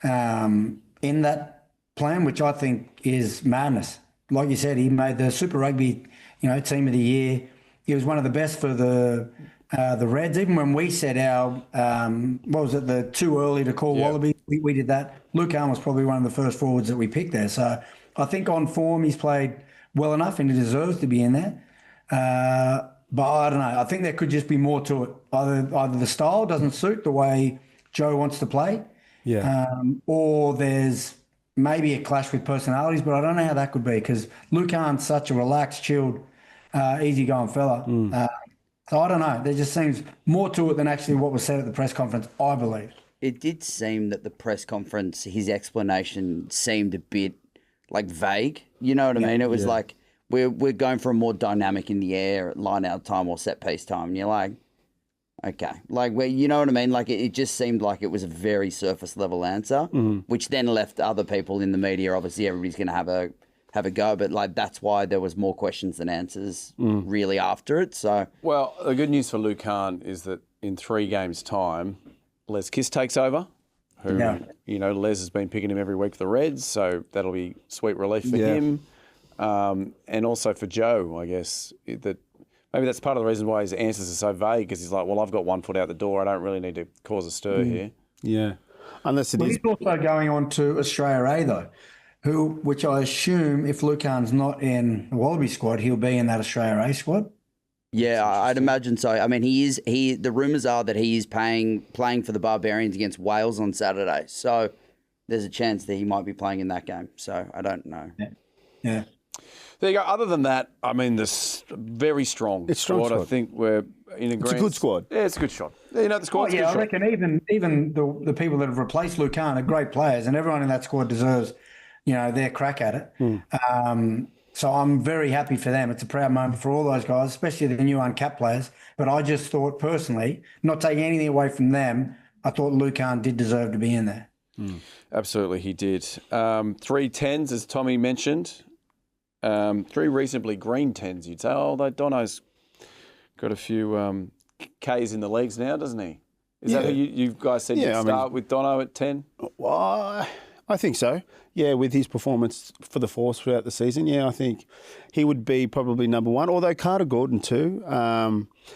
in that plan, which I think is madness. Like you said, he made the Super Rugby, team of the year. He was one of the best for the Reds. Even when we said our, the too early to call Wallabies, we did that. Lukan was probably one of the first forwards that we picked there. So I think on form he's played well enough and he deserves to be in there. But I don't know. I think there could just be more to it. Either the style doesn't suit the way Joe wants to play, or there's maybe a clash with personalities, but I don't know how that could be because Lukan's such a relaxed, chilled, easygoing fella. So I don't know. There just seems more to it than actually what was said at the press conference, I believe. It did seem that the press conference, his explanation seemed a bit vague. You know what I mean? It was like, we're going for a more dynamic in the air at line-out time or set-piece time. And you're like, okay. You know what I mean? It just seemed like it was a very surface-level answer, which then left other people in the media, obviously everybody's going to have a go, but that's why there was more questions than answers really after it. So, well, the good news for Lukan is that in 3 games' time, Les Kiss takes over. Who Les has been picking him every week for the Reds, so that'll be sweet relief for him. And also for Joe, I guess, that maybe that's part of the reason why his answers are so vague, because he's like, well, I've got 1 foot out the door. I don't really need to cause a stir here. Yeah. Unless it is. He's also going on to Australia A, though, which I assume if Lukan's not in the Wallaby squad, he'll be in that Australia A squad. Yeah, I'd imagine so. I mean, the rumours are that he is playing for the Barbarians against Wales on Saturday. So there's a chance that he might be playing in that game. So I don't know. Yeah. There you go. Other than that, I mean, this very strong squad. I think we're in agreement. It's a good squad. Yeah, it's a good shot. The squad's a good I shot. reckon even the people that have replaced Lukan are great players, and everyone in that squad deserves, their crack at it. So I'm very happy for them. It's a proud moment for all those guys, especially the new uncapped players. But I just thought personally, not taking anything away from them, I thought Lukan did deserve to be in there. Absolutely, he did. 3 10s, as Tommy mentioned. 3 reasonably green 10s, you'd say. Although Dono's got a few Ks in the legs now, doesn't he? Is that who you guys said you'd start with Dono at 10? Well, I think so. Yeah, with his performance for the Force throughout the season, I think he would be probably number 1. Although Carter Gordon too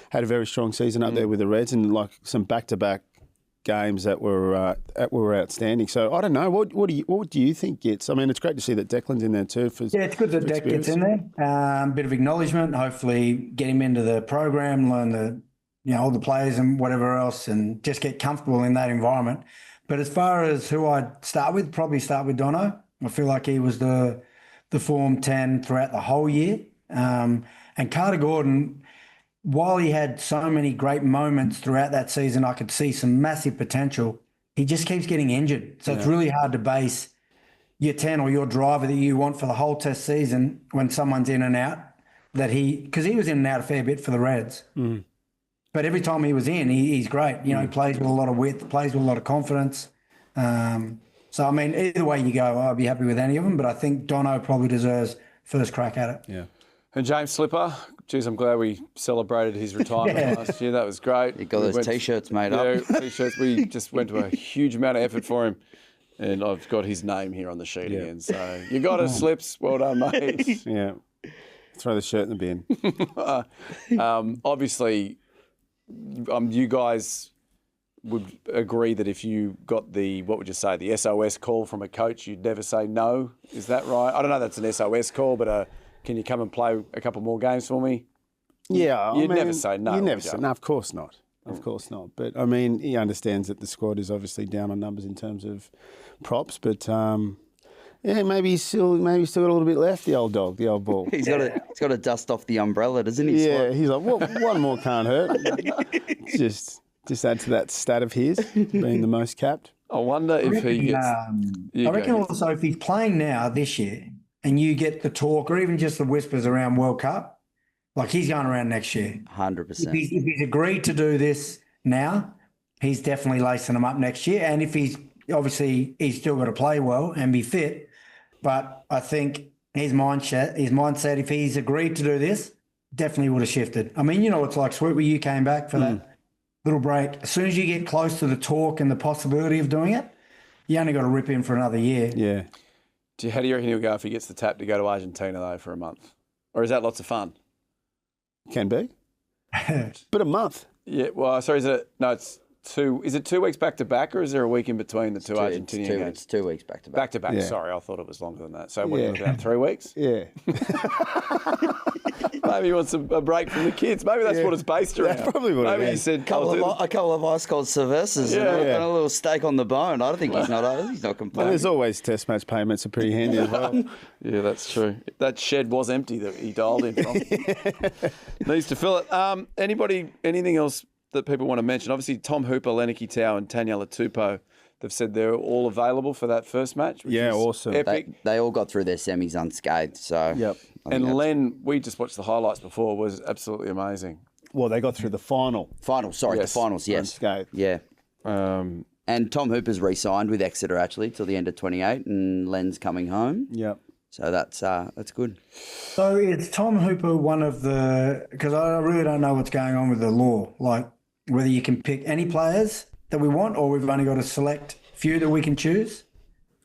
had a very strong season up there with the Reds and some back-to-back games that were outstanding. So I don't know. What do you think gets? I mean, it's great to see that Declan's in there too. It's good that Deck gets in there. Bit of acknowledgement. Hopefully, get him into the program, learn all the players and whatever else, and just get comfortable in that environment. But as far as who I'd start with, probably start with Dono. I feel like he was the form 10 throughout the whole year. And Carter Gordon, while he had so many great moments throughout that season, I could see some massive potential. He just keeps getting injured. So it's really hard to base your 10 or your driver that you want for the whole test season when someone's in and out. that because he was in and out a fair bit for the Reds. But every time he was in, he's great. You know, he plays with a lot of width, plays with a lot of confidence. So, I mean, either way you go, I'd be happy with any of them. But I think Dono probably deserves first crack at it. Yeah. And James Slipper, geez, I'm glad we celebrated his retirement last year. That was great. He got those T-shirts made up. Yeah, T-shirts. We just went to a huge amount of effort for him. And I've got his name here on the sheet again. So you got it, Slips. Well done, mate. Yeah. Throw the shirt in the bin. Obviously, you guys would agree that if you got the SOS call from a coach, you'd never say no. Is that right? I don't know that's an SOS call, but can you come and play a couple more games for me? Yeah. You'd never say no. You never say no, of course not. Of course not. But, I mean, he understands that the squad is obviously down on numbers in terms of props, but... yeah, maybe he's still got a little bit left, the old dog, the old ball. He's got to dust off the umbrella, doesn't he? Yeah, he's like, well, one more can't hurt. Just add to that stat of his, being the most capped. I wonder if he gets... I reckon also if he's playing now this year and you get the talk or even just the whispers around World Cup, like he's going around next year. 100%. If he's agreed to do this now, he's definitely lacing them up next year. And if he's still got to play well and be fit. But I think his mindset, if he's agreed to do this, definitely would have shifted. I mean, you know, it's like Swoop, where you came back for that little break. As soon as you get close to the talk and the possibility of doing it, you only got to rip in for another year. Yeah. How do you reckon he'll go if he gets the tap to go to Argentina, though, for a month? Or is that lots of fun? Can be. But a month. Yeah, well, sorry, it's 2 weeks back to back, or is there a week in between the two Argentinian games? It's 2 weeks back to back. Back to back. Yeah. Sorry, I thought it was longer than that. So what are you looking at, 3 weeks? Yeah. Maybe he wants a break from the kids. Maybe that's what it's based around. That's probably what Maybe it he is. said A couple of ice cold cervezas and a little steak on the bone. I don't think he's not Well, complaining. there's always test match payments are pretty handy as well. Yeah, that's true. That shed was empty that he dialed in from. Needs to fill it. Anything else that people want to mention? Obviously, Tom Hooper, Leniki Tau and Tanya Latupo, they've said they're all available for that first match. Which is awesome. Epic. They all got through their semis unscathed. So Yep. And Len, we just watched the highlights before, was absolutely amazing. Well, they got through the final. the finals, yes. Unscathed. Yeah. And Tom Hooper's re-signed with Exeter actually till the end of 28, and Len's coming home. Yep. So that's good. So is Tom Hooper one of the, because I really don't know what's going on with the law, like whether you can pick any players that we want or we've only got a select few that we can choose?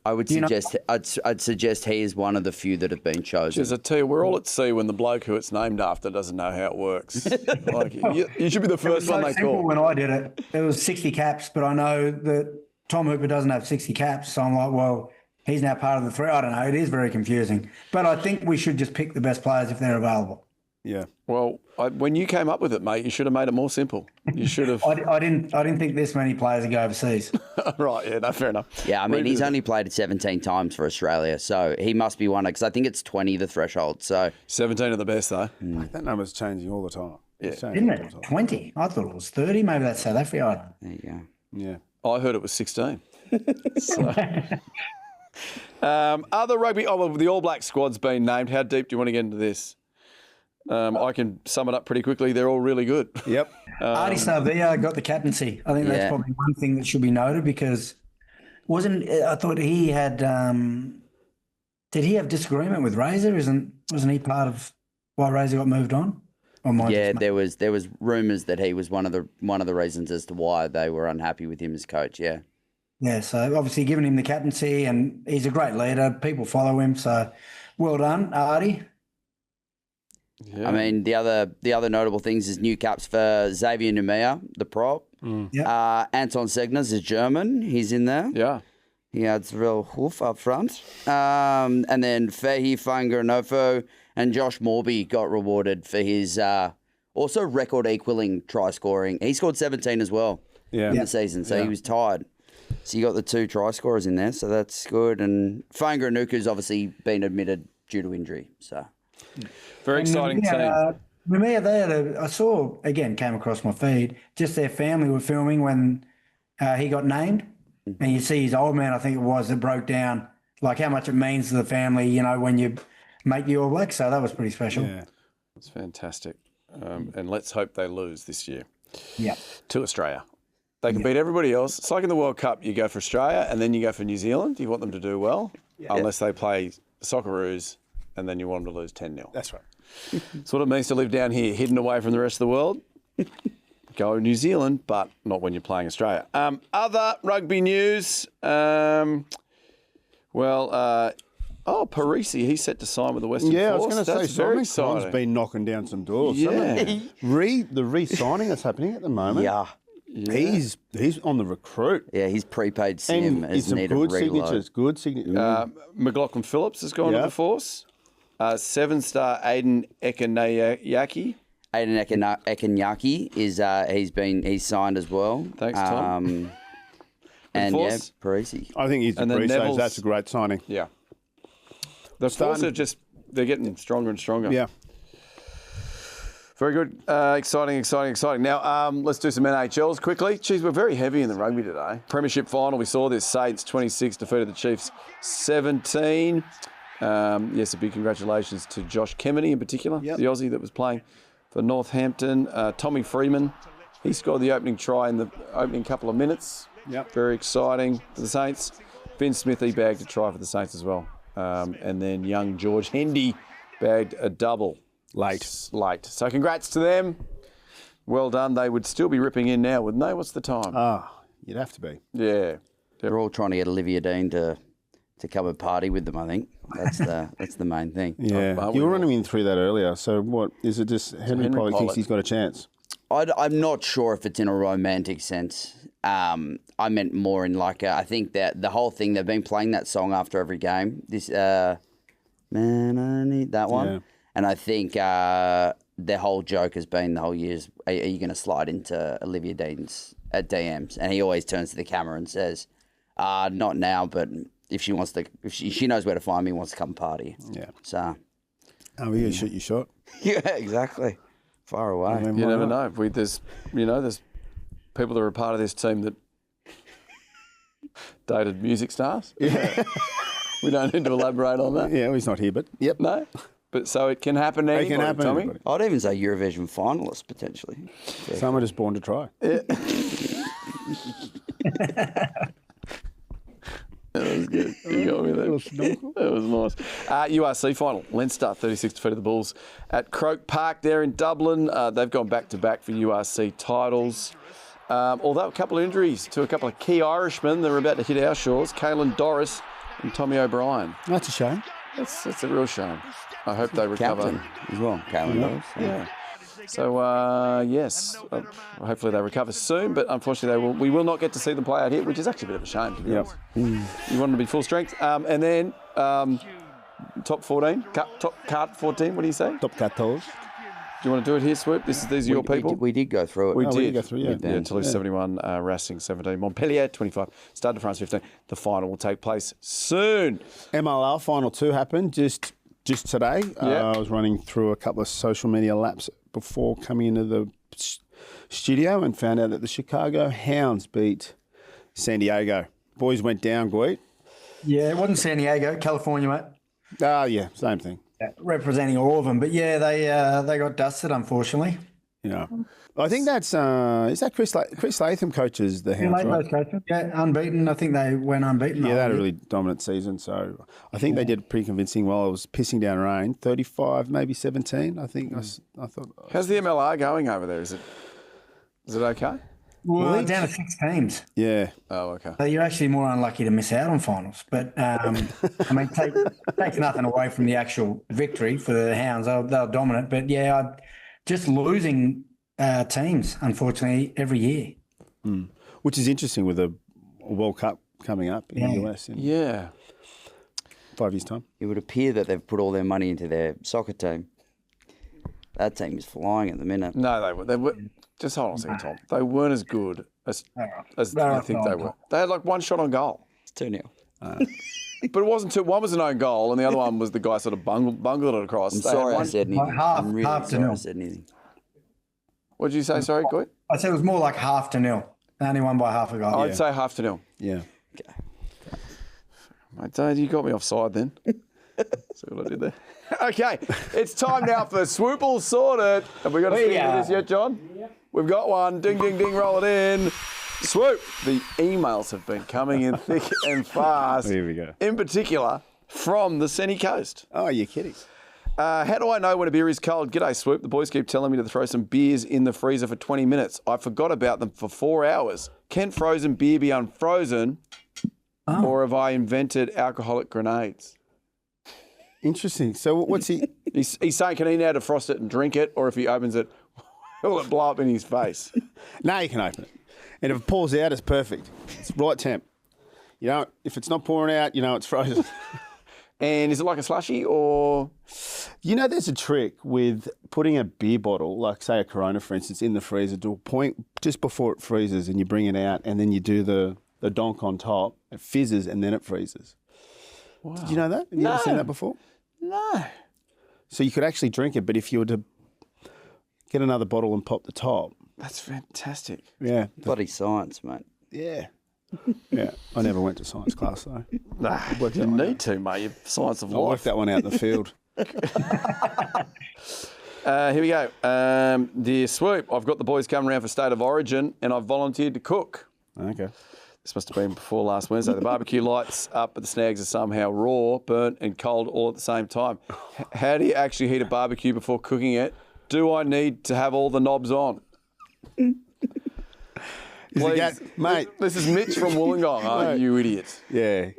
I would suggest I'd suggest he is one of the few that have been chosen. As I tell you, we're all at sea when the bloke who it's named after doesn't know how it works. Like, you should be the first one they call. When I did it, it was 60 caps, but I know that Tom Hooper doesn't have 60 caps, so I'm like, well, he's now part of the three. I don't know. It is very confusing, but I think we should just pick the best players if they're available. Yeah. Well, when you came up with it, mate, you should have made it more simple. You should have. I didn't think this many players would go overseas. Right. Yeah. No. Fair enough. Yeah. I mean, he's only played 17 times for Australia, so he must be one because I think it's 20 the threshold. So 17 are the best, though. That number's changing all the time. Yeah. Didn't it? 20. I thought it was 30. Maybe that's South Africa. there you go. Yeah. I heard it was 16. Other rugby. Oh, well, the All Black squad's been named. How deep do you want to get into this? I can sum it up pretty quickly. They're all really good. Yep. Artie Savia got the captaincy. I think that's probably one thing that should be noted because I thought he had did he have disagreement with Razor? Wasn't he part of why Razor got moved on? Yeah, there was rumours that he was one of the reasons as to why they were unhappy with him as coach. Yeah. Yeah, so obviously giving him the captaincy, and he's a great leader. People follow him, so well done, Artie. Yeah. I mean, the other notable things is new caps for Xavier Numea, the prop. Yep. Anton Segner's is German. He's in there. Yeah. He adds real hoof up front. And then Fehi Fangaranofo and Josh Morby got rewarded for his also record equaling try scoring. He scored 17 as well in the season, so he was tied. So you got the 2 try scorers in there, so that's good. And Fangaranuku's obviously been admitted due to injury, so... Very exciting team. Mumia, I saw, again, came across my feed, just their family were filming when he got named. And you see his old man, I think it was, that broke down like how much it means to the family, you know, when you make the All Blacks. So that was pretty special. It's fantastic. And let's hope they lose this year. Yeah. To Australia. They can beat everybody else. It's like in the World Cup, you go for Australia and then you go for New Zealand. You want them to do well, unless they play Socceroos, and then you want them to lose 10-0. That's right. That's what it means to live down here, hidden away from the rest of the world. Go New Zealand, but not when you're playing Australia. Other rugby news. Parisi, he's set to sign with the Western Force. Yeah, I was going to say, very Simon's exciting. been knocking down some doors. Yeah. The re-signing that's happening at the moment. Yeah. He's on the recruit. Yeah, he's prepaid sim And as some needed good reload. signatures. Good signatures. McLaughlin Phillips has gone to the Force. 7-star Aiden Ekanayaki. Aiden Ekenyaki he's signed as well. Thanks, Tom. And Force? Parisi. I think he's And then appreciates Neville's- that's a great signing. Yeah. The Force are they're getting stronger and stronger. Yeah. Very good. Exciting. Now, let's do some NHLs quickly. Geez, we're very heavy in the rugby today. Premiership final, we saw this. Saints 26 defeated the Chiefs 17. A big congratulations to Josh Kemeny in particular, the Aussie that was playing for Northampton. Tommy Freeman, he scored the opening try in the opening couple of minutes. Yep. Very exciting for the Saints. Ben Smith, he bagged a try for the Saints as well. And then young George Hendy bagged a double. Late. So congrats to them. Well done. They would still be ripping in now, wouldn't they? What's the time? You'd have to be. Yeah. They're all trying to get Olivia Dean to come and party with them, I think. That's the main thing. Yeah. You were running in through that earlier. So what, is it just Henry probably thinks he's got a chance? I'm not sure if it's in a romantic sense. I meant more in I think that the whole thing, they've been playing that song after every game. This, Man, I Need, that one. Yeah. And I think their whole joke has been the whole year's, are you going to slide into Olivia Dean's at DMs? And he always turns to the camera and says, not now, but if she wants to, if she knows where to find me, wants to come party. Yeah. So. Oh, you shoot your shot. Yeah, exactly. Far away. Yeah, You never know. There's people that are a part of this team that dated music stars. Yeah. We don't need to elaborate on that. Yeah, well, he's not here, but yep. No. But so it can happen to anybody, It can happen to Tommy. anybody. I'd even say Eurovision finalists, potentially. Some are just born to try. That was good. You got me there. That was nice. URC final. Leinster 36 defeated the Bulls at Croke Park there in Dublin. They've gone back-to-back for URC titles. Although a couple of injuries to a couple of key Irishmen that were about to hit our shores, Caelan Doris and Tommy O'Brien. That's a shame. That's a real shame. I hope they recover. Captain as well, Caelan Doris. Yeah. So, yes, hopefully they recover soon, but unfortunately we will not get to see them play out here, which is actually a bit of a shame, to be honest. You want them to be full strength. And then top 14, top card 14, what do you say? Top 14. Do you want to do it here, Swoop? These are your people? We did go through it. We we did. go through, yeah. Yeah, Toulouse 71, Racing 17, Montpellier 25, Stade de France 15. The final will take place soon. MLR Final 2 happened just today. I was running through a couple of social media laps before coming into the studio and found out that the Chicago Hounds beat San Diego. Boys went down, Gweet. Yeah, it wasn't San Diego, California, mate. Yeah, same thing. Representing all of them. But yeah, they got dusted, unfortunately. Yeah. I think that's, is that Chris Latham coaches the Hounds, right? Yeah, unbeaten. I think they went unbeaten. Yeah, they had a really dominant season. So I think they did pretty convincing while it was pissing down rain. 35, maybe 17, I think. I thought. How's the MLR going over there? Is it okay? Well, down to 6 teams. Yeah. Oh, okay. So you're actually more unlucky to miss out on finals. But, I mean, takes nothing away from the actual victory for the Hounds. They're dominant. But, yeah, just losing teams, unfortunately, every year. Which is interesting with the World Cup coming up in the US in 5 years' time. It would appear that they've put all their money into their soccer team. That team is flying at the minute. No, they were. Just hold on a second, Tom. They weren't as good as I think they were. They had like one shot on goal. It's 2-0. But it wasn't two. One was an own goal, and the other one was the guy sort of bungled it across. I'm sorry I said anything. I'm really half to sorry I nil. said anything. What did you say? Sorry, Goy? I said it was more like 0.5-0. They only won by half a goal. I'd say 0.5-0. Yeah. Mate, Dave, you got me offside then. See what I did there? Okay, it's time now for Swoop Will Sort It. Have we got a thing for this yet, John? Yep. We've got one. Ding, ding, ding, roll it in. Swoop. The emails have been coming in thick and fast. Here we go. In particular, from the Sunny Coast. Oh, you're kidding. How do I know when a beer is cold? G'day, Swoop. The boys keep telling me to throw some beers in the freezer for 20 minutes. I forgot about them for 4 hours. Can frozen beer be unfrozen? Or have I invented alcoholic grenades? Interesting. So what's he? He's saying, can he now defrost it and drink it? Or if he opens it, will it blow up in his face? No, you can open it. And if it pours out, it's perfect. It's right temp. You know, if it's not pouring out, you know it's frozen. And is it like a slushy or? You know, there's a trick with putting a beer bottle, like say a Corona, for instance, in the freezer to a point just before it freezes, and you bring it out, and then you do the donk on top. It fizzes, and then it freezes. Wow. Did you know that? Have you ever seen that before? No. So you could actually drink it, but if you were to get another bottle and pop the top. That's fantastic. Yeah. Bloody science, mate. Yeah. Yeah. I never went to science class, though. Nah, you need to, mate. You're science of I worked life. that one out in the field. Here we go. Dear Swoop, I've got the boys coming around for State of Origin, and I've volunteered to cook. Okay. This must have been before last Wednesday. The barbecue lights up, but the snags are somehow raw, burnt, and cold all at the same time. How do you actually heat a barbecue before cooking it? Do I need to have all the knobs on? Please, mate. This is Mitch from Wollongong. Oh, you idiot. Yeah.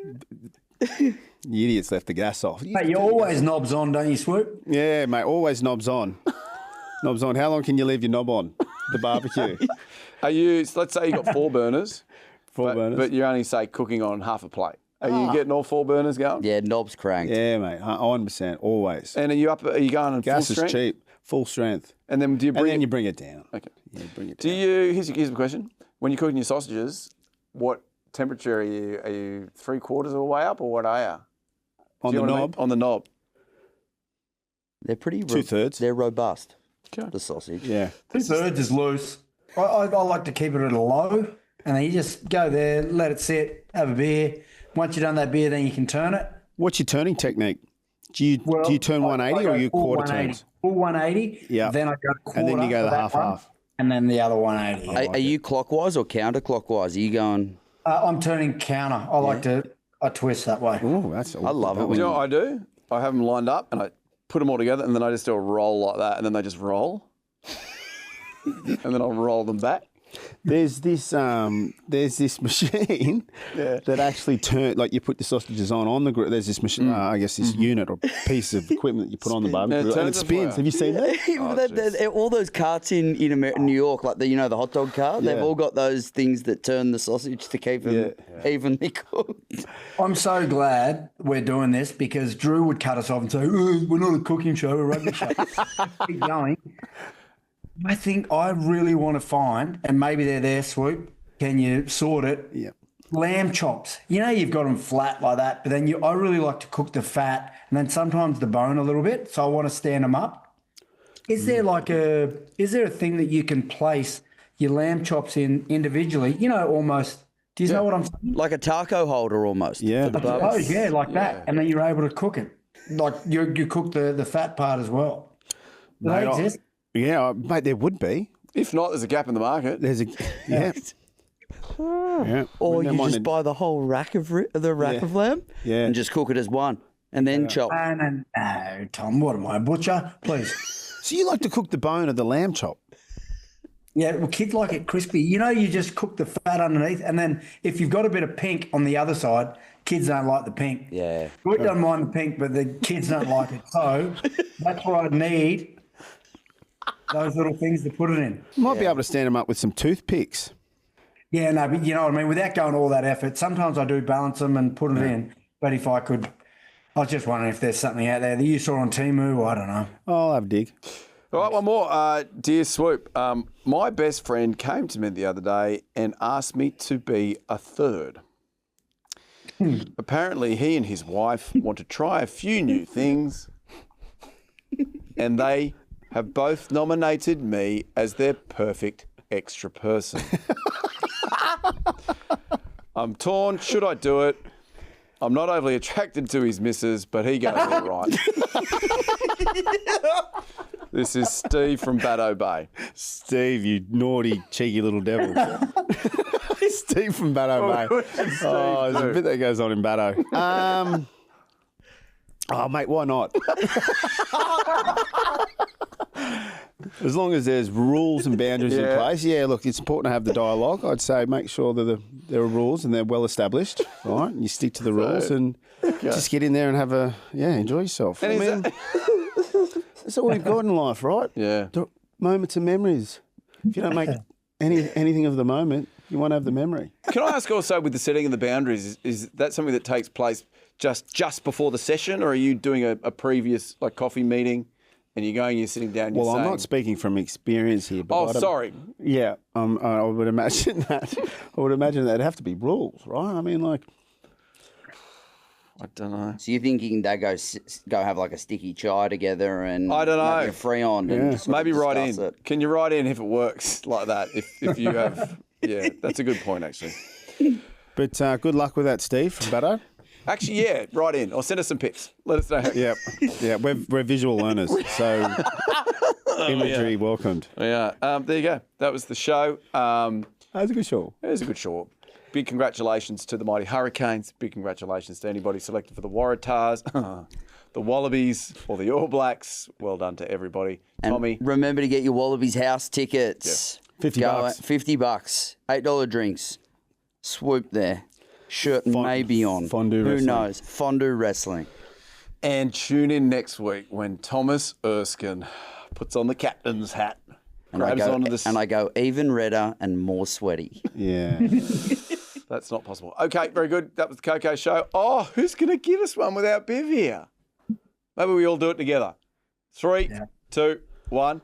You idiots left the gas off. Mate, you're always knobs on, don't you, Swoop? Yeah, mate. Always knobs on. Knobs on. How long can you leave your knob on? The barbecue. Are you? Let's say you got 4 burners. Burners. But you're only, say, cooking on half a plate. Are you getting all 4 burners going? Yeah, knobs cranked. Yeah, mate. 100%. Always. And are you going on gas full strength? is cheap. Full strength. And then do you bring you bring it down. Okay. Yeah, bring it Do down. you? Here's a question. When you're cooking your sausages, what temperature are you? Are you 3/4 of the way up, or what are you? On the knob? On the knob. They're pretty... 2/3. They're robust, Okay. the sausage. Yeah. 2/3 is loose. I like to keep it at a low, and then you just go there, let it sit, have a beer. Once you've done that beer, then you can turn it. What's your turning technique? Do you turn 180 or you quarter turns? Full 180. Yeah. Then I go quarter. And then you go the for that half-half. And then the other 180. Are you clockwise or counterclockwise? Are you going... I'm turning counter. I twist that way. Oh, that's. I love it Do when you know what I do? I have them lined up and I put them all together, and then I just do a roll like that, and then they just roll, and then I'll roll them back. There's this machine that actually like you put the sausages on the grill. There's this machine, I guess this unit or piece of equipment that you put on the barbecue grill, and it spins. Have you seen that? all those carts in New York, like the hot dog cart, they've all got those things that turn the sausage to keep them evenly cooked. I'm so glad we're doing this because Drew would cut us off and say, we're not a cooking show, we're a rugby show. Keep going. I think I really want to find, and maybe they're there, Swoop, can you sort it? Yeah. Lamb chops. You know, you've got them flat like that, but then I really like to cook the fat and then sometimes the bone a little bit. So I want to stand them up. Is there a thing that you can place your lamb chops in individually? You know, almost. Do you know what I'm saying? Like a taco holder almost. Yeah. For the I barbecue. suppose, yeah, like that. And then you're able to cook it. Like you cook the fat part as well. Do they exist? Yeah, mate, there would be. If not, there's a gap in the market. There's a yeah. Or you just buy the whole rack of lamb and just cook it as one and then chop. No, Tom, what am I, a butcher? Please. So you like to cook the bone of the lamb chop? Yeah, well, kids like it crispy. You know, you just cook the fat underneath, and then if you've got a bit of pink on the other side, kids don't like the pink. Yeah. We don't mind the pink, but the kids don't like it. So that's what I need. Those little things to put it in. You might be able to stand them up with some toothpicks. Yeah, no, but you know what I mean? Without going all that effort, sometimes I do balance them and put it in. But if I could, I was just wondering if there's something out there that you saw on Temu, or I don't know. I'll have a dig. All right, one more. Dear Swoop, my best friend came to me the other day and asked me to be a third. Apparently, he and his wife want to try a few new things, and they have both nominated me as their perfect extra person. I'm torn. Should I do it? I'm not overly attracted to his missus, but he goes it right. This is Steve from Baddo Bay. Steve, you naughty, cheeky little devil. Steve from Baddo Bay. Oh, there's a bit that goes on in Baddo. Oh, mate, why not? As long as there's rules and boundaries in place. Yeah, look, it's important to have the dialogue. I'd say make sure that there are rules and they're well established, right? And you stick to the rules and just get in there and enjoy yourself. And that's all we've got in life, right? Yeah. Moments and memories. If you don't make anything of the moment, you won't have the memory. Can I ask also with the setting of the boundaries, is that something that takes place just before the session, or are you doing a previous coffee meeting and you're sitting down and you're saying... I'm not speaking from experience here. But sorry. Yeah, I would imagine that. I would imagine that'd have to be rules, right? I mean, I don't know. So you're thinking they go have a sticky chai together and I don't know. A free on and maybe write in. It. Can you write in if it works like that? If you have, that's a good point actually. But good luck with that, Steve from Baddo. Actually, write in or send us some pics. Let us know. Yeah, we're visual learners, so imagery welcomed. Yeah, there you go. That was the show. That was a good show. It was a good show. Big congratulations to the mighty Hurricanes. Big congratulations to anybody selected for the Waratahs, the Wallabies, or the All Blacks. Well done to everybody. And Tommy, remember to get your Wallabies house tickets. Yep. $50. $50. $8 drinks. Swoop there. Shirt may be on. Fondue Who wrestling. knows? Fondue wrestling. and tune in next week when Thomas Erskine puts on the captain's hat. And I go even redder and more sweaty. Yeah. That's not possible. Okay, very good. That was the KOKO show. Oh, who's going to give us one without Biv here? Maybe we all do it together. 3, 2, 1.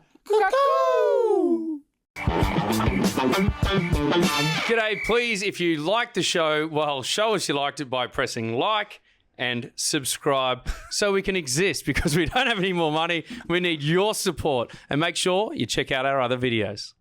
G'day, please, if you liked the show, well, show us you liked it by pressing like and subscribe so we can exist, because we don't have any more money. We need your support. And make sure you check out our other videos.